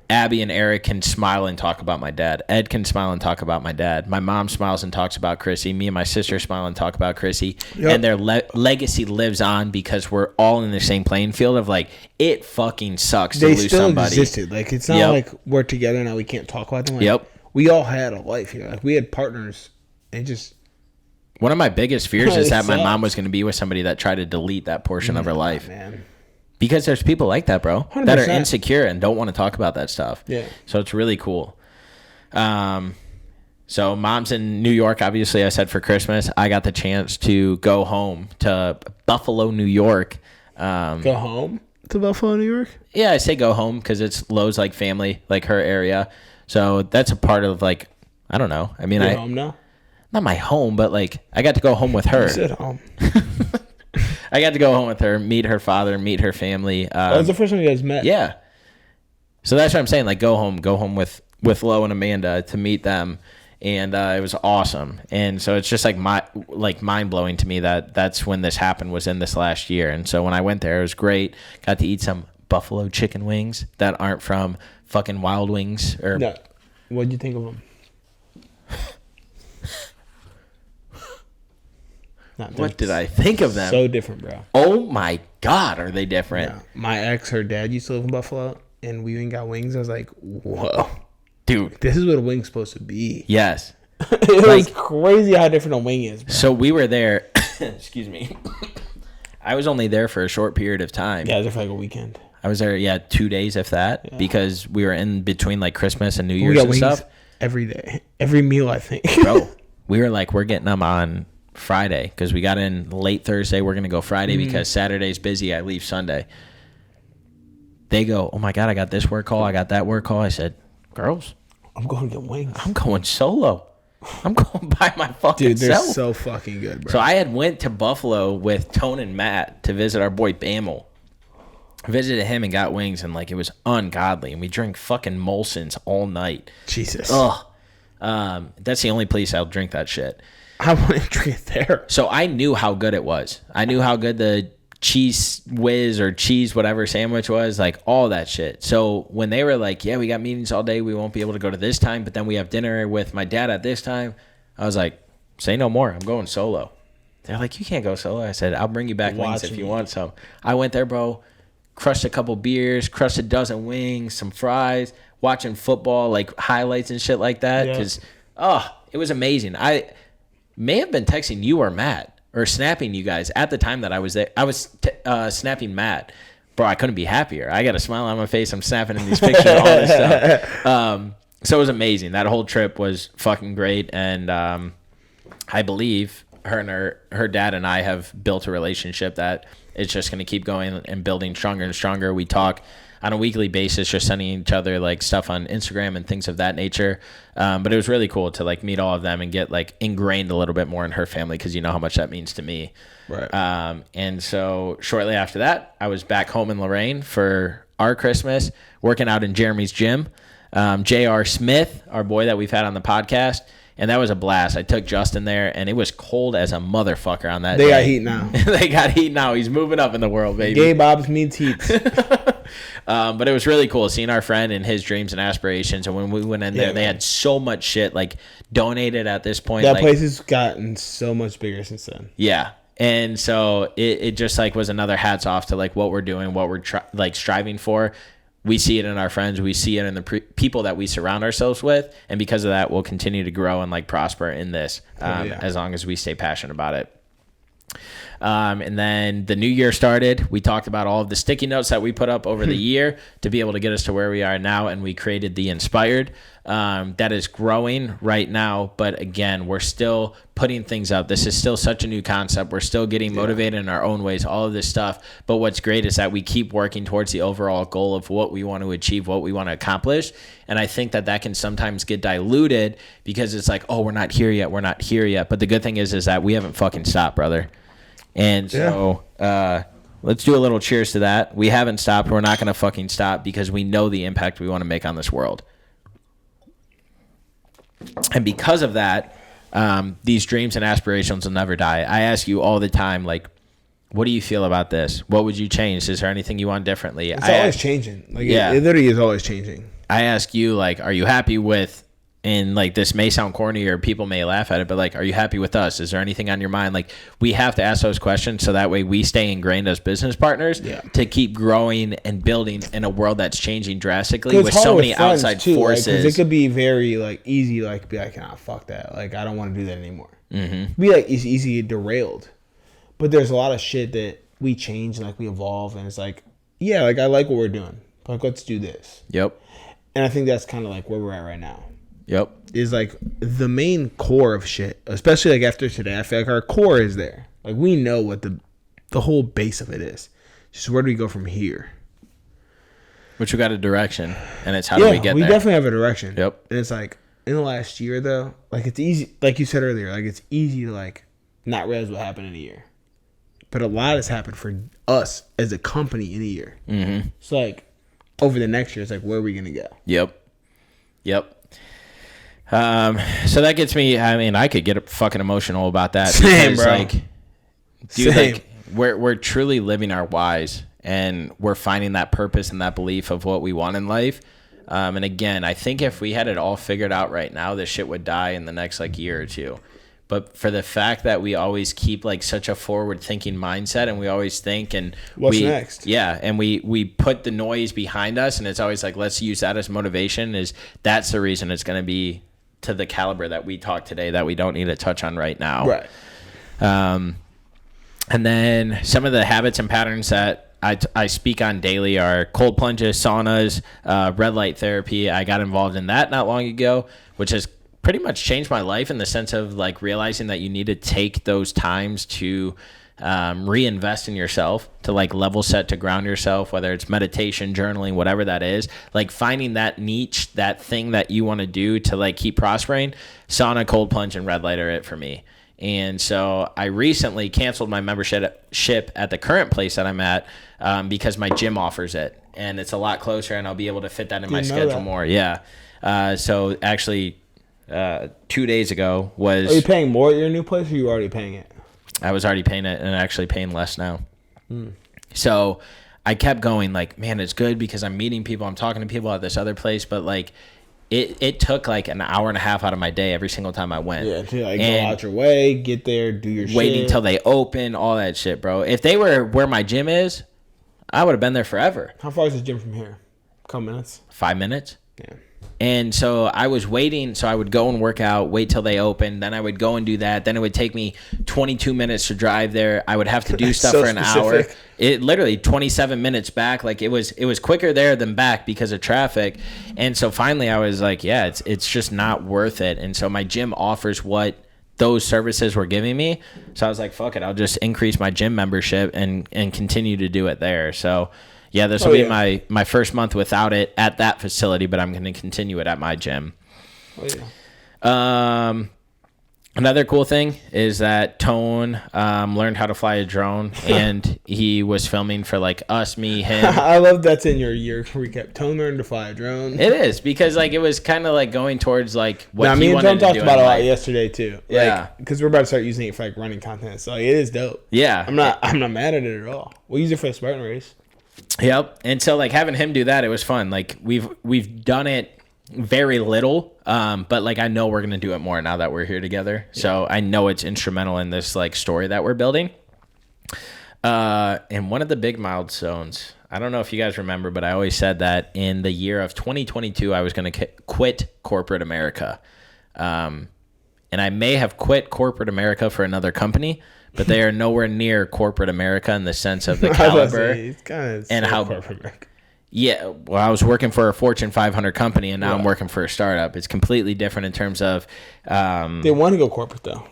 Abby and Eric can smile and talk about my dad. Ed can smile and talk about my dad. My mom smiles and talks about Chrissy. Me and my sister smile and talk about Chrissy. Yep. And their legacy lives on because we're all in the same playing field of like, it fucking sucks to lose somebody. They still existed. Like, it's not like we're together now, we can't talk about them. Like, we all had a life here. Like, we had partners. And just... One of my biggest fears is that my mom was going to be with somebody that tried to delete that portion of her life. Man. Because there's people like that, bro, 100%. That are insecure and don't want to talk about that stuff. Yeah. So it's really cool. So mom's in New York, obviously, I said for Christmas. I got the chance to go home to Buffalo, New York. Go home to Buffalo, New York? Yeah, I say go home because it's Lowe's like family, like her area. So that's a part of like, I don't know. I mean, You're home now? Not my home, but like I got to go home with her. You said home. I got to go home with her, meet her father, meet her family. That was the first time you guys met. Yeah. So that's what I'm saying. Like, go home with Lo and Amanda to meet them, and it was awesome. And so it's just like mind blowing to me that that's when this happened, was in this last year. And so when I went there, it was great. Got to eat some buffalo chicken wings that aren't from fucking Wild Wings. No. What'd you think of them? What did I think of them? So different, bro. Oh my God, are they different? Yeah. My ex, her dad used to live in Buffalo, and we even got wings. I was like, whoa. Dude. This is what a wing's supposed to be. Yes. It was crazy how different a wing is, bro. So we were there. Excuse me. I was only there for a short period of time. Yeah, I was there for like a weekend. I was there, 2 days, if that, because we were in between like Christmas and New Year's and stuff. Every day. Every meal, I think. Bro, we were like, we're getting them on Friday because we got in late Thursday. We're gonna go Friday because Saturday's busy. I leave Sunday. They go, oh my God, I got this work call, I got that work call. I said, girls, I'm going to get wings. I'm going solo. I'm going by my fucking self. Dude, they're self. so fucking good, bro. So I had went to Buffalo with Tone and Matt to visit our boy Bamel. Visited him and got wings, and like it was ungodly. And we drank fucking Molson's all night. Jesus. Ugh. That's the only place I'll drink that shit. I want to drink it there. So I knew how good it was. I knew how good the cheese whiz or cheese whatever sandwich was, like all that shit. So when they were like, yeah, we got meetings all day, we won't be able to go to this time, but then we have dinner with my dad at this time, I was like, say no more, I'm going solo. They're like, you can't go solo. I said, I'll bring you back wings if you want some. I went there, bro, crushed a couple beers, crushed a dozen wings, some fries, watching football, like highlights and shit like that, because it was amazing. I may have been texting you or Matt or snapping you guys at the time that I was there. I was snapping Matt. Bro, I couldn't be happier. I got a smile on my face. I'm snapping in these pictures, all this stuff. So it was amazing. That whole trip was fucking great. And I believe her and her dad and I have built a relationship that it's just going to keep going and building stronger and stronger. We talk on a weekly basis, just sending each other like stuff on Instagram and things of that nature. But it was really cool to like meet all of them and get like ingrained a little bit more in her family, because you know how much that means to me. Right. And so shortly after that, I was back home in Lorraine for our Christmas, working out in Jeremy's gym. J.R. Smith, our boy that we've had on the podcast. And that was a blast. I took Justin there, and it was cold as a motherfucker on that day. They got heat now. They got heat now. He's moving up in the world, baby. Gay Bob's means heat. But it was really cool seeing our friend and his dreams and aspirations. And when we went in there, they had so much shit like donated at this point. That place has gotten so much bigger since then. Yeah. And so it just like was another hats off to like what we're doing, what we're striving for. We see it in our friends. We see it in the people that we surround ourselves with. And because of that, we'll continue to grow and like prosper in this as long as we stay passionate about it. And then the new year started. We talked about all of the sticky notes that we put up over the year to be able to get us to where we are now. And we created the Inspired. That is growing right now. But again, we're still putting things out. This is still such a new concept. We're still getting motivated in our own ways, all of this stuff. But what's great is that we keep working towards the overall goal of what we want to achieve, what we want to accomplish. And I think that can sometimes get diluted because it's like, oh, we're not here yet. We're not here yet. But the good thing is that we haven't fucking stopped, brother. And so let's do a little cheers to that. We haven't stopped. We're not going to fucking stop because we know the impact we want to make on this world. And because of that, these dreams and aspirations will never die. I ask you all the time, like, what do you feel about this? What would you change? Is there anything you want differently? It's always changing. Like, it literally is always changing. I ask you, like, are you happy with, and like this may sound corny or people may laugh at it, but like, are you happy with us? Is there anything on your mind? Like, we have to ask those questions so that way we stay ingrained as business partners to keep growing and building in a world that's changing drastically with so many outside forces. Because it could be very like easy, like be like, fuck that. Like, I don't want to do that anymore. Be like, it's easy derailed. But there's a lot of shit that we change and like we evolve, and it's like, yeah, like I like what we're doing. Like, let's do this. Yep. And I think that's kind of like where we're at right now. Yep. Is like the main core of shit, especially like after today. I feel like our core is there. Like, we know what the whole base of it is. Just where do we go from here? Which we got a direction, and it's how do we get there? We definitely have a direction. Yep. And it's like in the last year though, like it's easy, like you said earlier, like it's easy to like not realize what happened in a year. But a lot has happened for us as a company in a year. So like over the next year, it's like, where are we gonna go? Yep. So that gets me. I mean, I could get fucking emotional about that. Same, because, bro. Like, dude, Same. like we're truly living our whys, and we're finding that purpose and that belief of what we want in life. And again, I think if we had it all figured out right now, this shit would die in the next like year or two. But for the fact that we always keep like such a forward thinking mindset, and we always think and what's next? Yeah, and we put the noise behind us, and it's always like, let's use that as motivation. That's the reason it's going to be to the caliber that we talk today that we don't need to touch on right now. Right. And then some of the habits and patterns that I speak on daily are cold plunges, saunas, red light therapy. I got involved in that not long ago, which has pretty much changed my life in the sense of like realizing that you need to take those times to reinvest in yourself, to like level set, to ground yourself, whether it's meditation, journaling, whatever that is, like finding that niche, that thing that you want to do to like keep prospering. Sauna, cold plunge, and red light are it for me. And so I recently canceled my membership at the current place that I'm at because my gym offers it, and it's a lot closer, and I'll be able to fit that in my schedule more. Yeah. So actually 2 days ago was... Are you paying more at your new place, or are you already paying it? I was already paying it and actually paying less now. So I kept going like, man, it's good because I'm meeting people, I'm talking to people at this other place, but like it took like an hour and a half out of my day every single time I went. Yeah, to like go out your way, get there, do your shit. Waiting till they open, all that shit, bro. If they were where my gym is, I would have been there forever. How far is the gym from here? A couple minutes? 5 minutes. Yeah. And so I was waiting, so I would go and work out, wait till they open, then I would go and do that. Then it would take me 22 minutes to drive there. I would have to do stuff for an hour. It literally 27 minutes back. Like it was quicker there than back because of traffic. And so finally I was like, yeah, it's just not worth it. And so my gym offers what those services were giving me. So I was like, fuck it, I'll just increase my gym membership and continue to do it there. So yeah, this will be my first month without it at that facility, but I'm going to continue it at my gym. Oh, yeah. Another cool thing is that Tone learned how to fly a drone, and he was filming for like us, me, him. I love that's in your year recap. Tone learned to fly a drone. It is because like it was kind of like going towards like what he wanted to do. Me and Tone talked about it a lot yesterday too. Like, yeah, because we're about to start using it for like running content. So like, it is dope. Yeah, I'm not mad at it at all. We'll use it for a Spartan race. Yep. And so like having him do that, it was fun. Like we've done it very little, but like I know we're gonna do it more now that we're here together. Yeah. So I know it's instrumental in this like story that we're building. And one of the big milestones, I don't know if you guys remember, but I always said that in the year of 2022 I was gonna quit corporate America. And I may have quit corporate America for another company, but they are nowhere near corporate America in the sense of the caliber and how corporate America. Yeah, well, I was working for a Fortune 500 company, and now I'm working for a startup. It's completely different in terms of... they want to go corporate, though.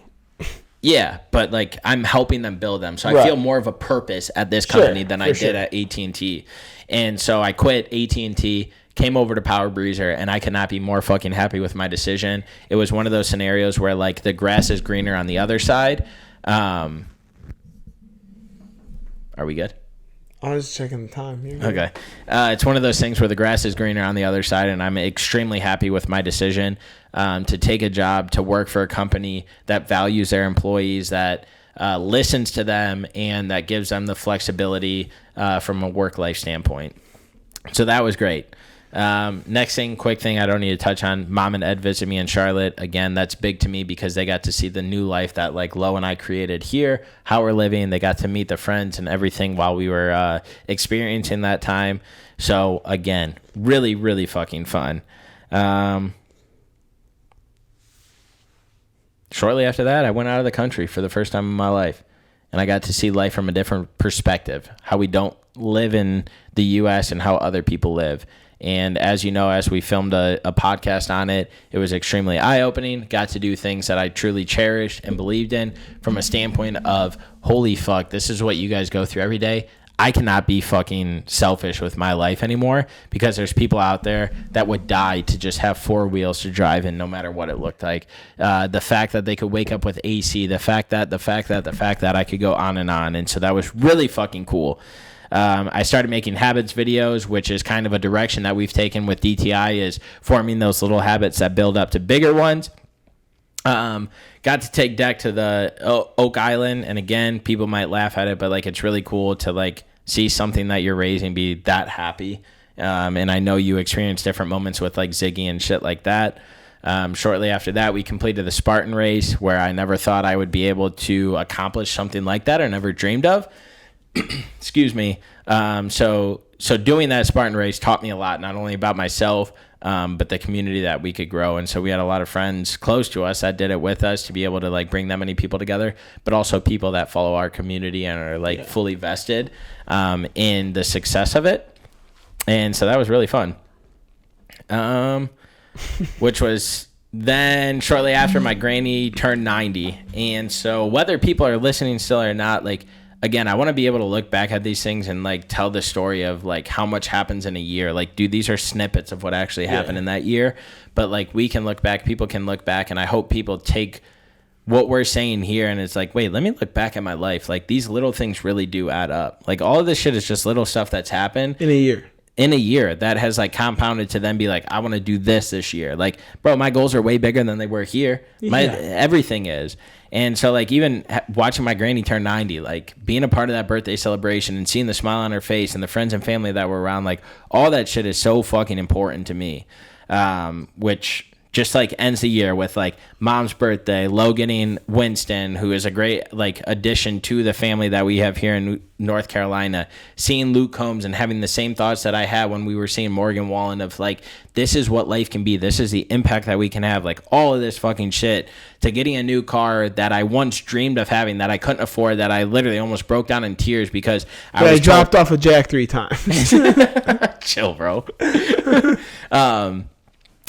Yeah, but like I'm helping them build them. So I feel more of a purpose at this company than I did at AT&T. And so I quit AT&T, came over to Power Breezer, and I could not be more fucking happy with my decision. It was one of those scenarios where like the grass is greener on the other side. Are we good? I was checking the time. Okay. It's one of those things where the grass is greener on the other side, and I'm extremely happy with my decision to take a job, to work for a company that values their employees, that listens to them, and that gives them the flexibility from a work-life standpoint. So that was great. Next thing, quick thing I don't need to touch on, Mom and Ed visit me in Charlotte. Again, that's big to me because they got to see the new life that like Lo and I created here, how we're living. They got to meet the friends and everything while we were experiencing that time. So again, really, really fucking fun. Shortly after that, I went out of the country for the first time in my life, and I got to see life from a different perspective, how we don't live in the U.S. and how other people live. And as you know, as we filmed a podcast on it, it was extremely eye-opening. Got to do things that I truly cherished and believed in from a standpoint of, holy fuck, this is what you guys go through every day. I cannot be fucking selfish with my life anymore because there's people out there that would die to just have four wheels to drive in no matter what it looked like. The fact that they could wake up with AC, the fact that I could go on. And so that was really fucking cool. I started making habits videos, which is kind of a direction that we've taken with DTI, is forming those little habits that build up to bigger ones. Got to take Deck to the Oak Island, and again, people might laugh at it, but like it's really cool to like see something that you're raising be that happy. And I know you experience different moments with like Ziggy and shit like that. Shortly after that, we completed the Spartan race, where I never thought I would be able to accomplish something like that, or never dreamed of. Excuse me. So doing that Spartan race taught me a lot, not only about myself, but the community that we could grow. And so we had a lot of friends close to us that did it with us to be able to like bring that many people together, but also people that follow our community and are like fully vested in the success of it. And so that was really fun. Which was then shortly after my granny turned 90. And so whether people are listening still or not, like, again, I want to be able to look back at these things and like tell the story of like how much happens in a year. Like, dude, these are snippets of what actually happened in that year. But like we can look back, people can look back, and I hope people take what we're saying here and it's like, wait, let me look back at my life. Like, these little things really do add up. Like, all of this shit is just little stuff that's happened in a year that has like compounded to then be like, I want to do this year. Like, bro, my goals are way bigger than they were here. Everything is. And so like even watching my granny turn 90, like being a part of that birthday celebration and seeing the smile on her face and the friends and family that were around, like all that shit is so fucking important to me. Which just like ends the year with like Mom's birthday, Lo getting Winston, who is a great like addition to the family that we have here in North Carolina, seeing Luke Combs and having the same thoughts that I had when we were seeing Morgan Wallen of like, this is what life can be. This is the impact that we can have. Like all of this fucking shit, to getting a new car that I once dreamed of having that I couldn't afford, that I literally almost broke down in tears because I dropped off a jack 3 times. Chill, bro.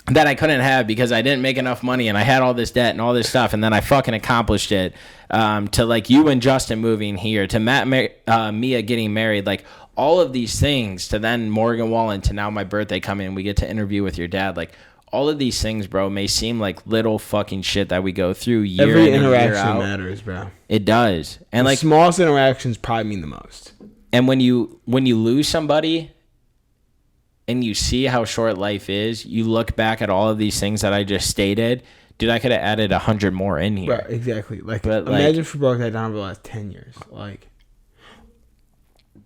That I couldn't have because I didn't make enough money and I had all this debt and all this stuff, and then I fucking accomplished it. To like you and Justin moving here, to Matt, Mia getting married, like all of these things, to then Morgan Wallen, to now my birthday coming and we get to interview with your dad. Like all of these things, bro, may seem like little fucking shit that we go through year Every in and interaction year out. matters, bro. It does. And the like smallest interactions probably mean the most. And when you lose somebody and you see how short life is, you look back at all of these things that I just stated. Dude, I could have added 100 more in here. Right, exactly. Like, imagine if we broke that down over the last 10 years. Like,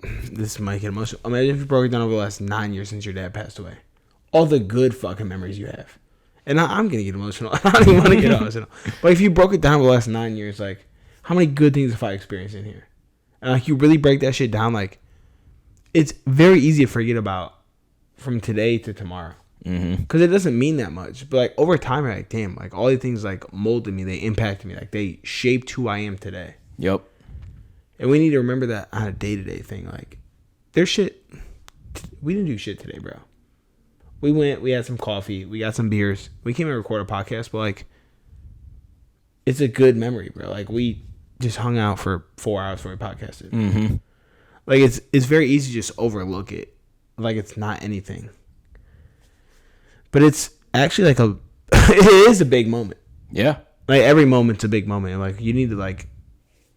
this might get emotional. Imagine if you broke it down over the last 9 years since your dad passed away. All the good fucking memories you have. And I'm going to get emotional. I don't even want to get emotional. But if you broke it down over the last 9 years, like, how many good things have I experienced in here? And, like, you really break that shit down, like, it's very easy to forget about from today to tomorrow, because it doesn't mean that much. But like over time, you're like, damn, like all these things like molded me, they impacted me, like they shaped who I am today. Yep. And we need to remember that on a day-to-day thing. Like, there's shit. We didn't do shit today, bro. We had some coffee, we got some beers, we came and record a podcast, but like, it's a good memory, bro. Like, we just hung out for 4 hours before we podcasted. Like, it's very easy to just overlook it. Like it's not anything, but it's actually like it is a big moment. Yeah, like every moment's a big moment. Like you need to like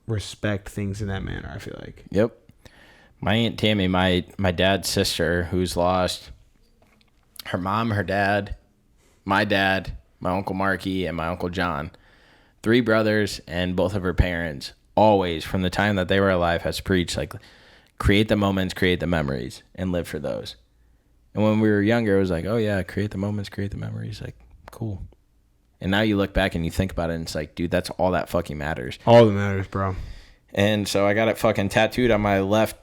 respect things in that manner, I feel like. Yep. My Aunt Tammy, my dad's sister, who's lost her mom, her dad, my Uncle Marky, and my Uncle John. 3 brothers and both of her parents, always, from the time that they were alive, has preached, like, create the moments, create the memories, and live for those. And when we were younger, it was like, oh, yeah, create the moments, create the memories. Like, cool. And now you look back and you think about it, and it's like, dude, that's all that fucking matters. All that matters, bro. And so I got it fucking tattooed on my left,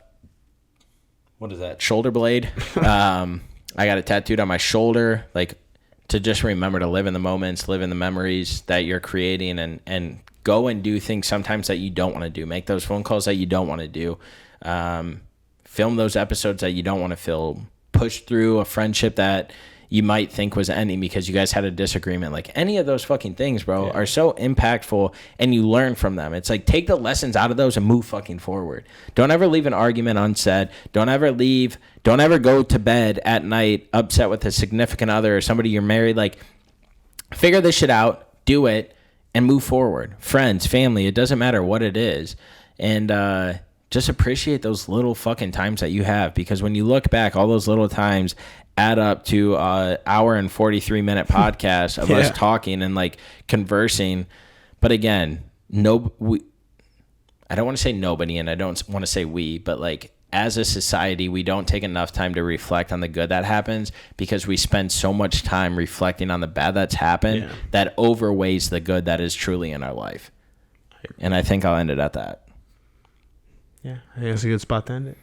what is that, shoulder blade. I got it tattooed on my shoulder, like, to just remember to live in the moments, live in the memories that you're creating, and go and do things sometimes that you don't want to do. Make those phone calls that you don't want to do. Film those episodes that you don't want to film. Push through a friendship that you might think was ending because you guys had a disagreement. Like, any of those fucking things, bro, are so impactful, and you learn from them. It's like, take the lessons out of those and move fucking forward. Don't ever leave an argument unsaid. Don't ever go to bed at night upset with a significant other or somebody you're married. Like, figure this shit out, do it, and move forward. Friends, family, it doesn't matter what it is. And just appreciate those little fucking times that you have, because when you look back, all those little times add up to an hour and 43-minute podcast of us talking and, like, conversing. But again, I don't want to say nobody, and I don't want to say we, but, like, as a society, we don't take enough time to reflect on the good that happens, because we spend so much time reflecting on the bad that's happened that overweighs the good that is truly in our life. And I think I'll end it at that. Yeah, I think that's a good spot to end it.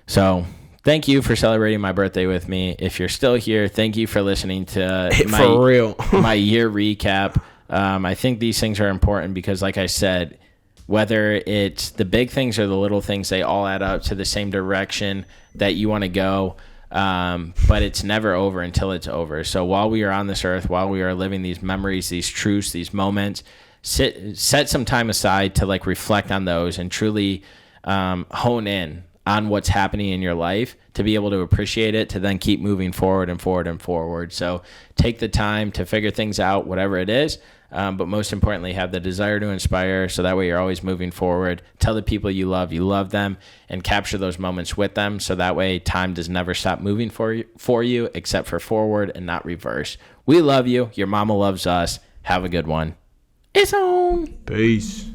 So, thank you for celebrating my birthday with me. If you're still here, thank you for listening to for real. my year recap. I think these things are important because, like I said, whether it's the big things or the little things, they all add up to the same direction that you want to go. But it's never over until it's over. So while we are on this earth, while we are living these memories, these truths, these moments, set some time aside to, like, reflect on those and truly hone in on what's happening in your life to be able to appreciate it, to then keep moving forward and forward and forward. So take the time to figure things out, whatever it is. But most importantly, have the desire to inspire, so that way you're always moving forward. Tell the people you love them, and capture those moments with them, so that way time does never stop moving for you except for forward and not reverse. We love you. Your mama loves us. Have a good one. It's on. Peace.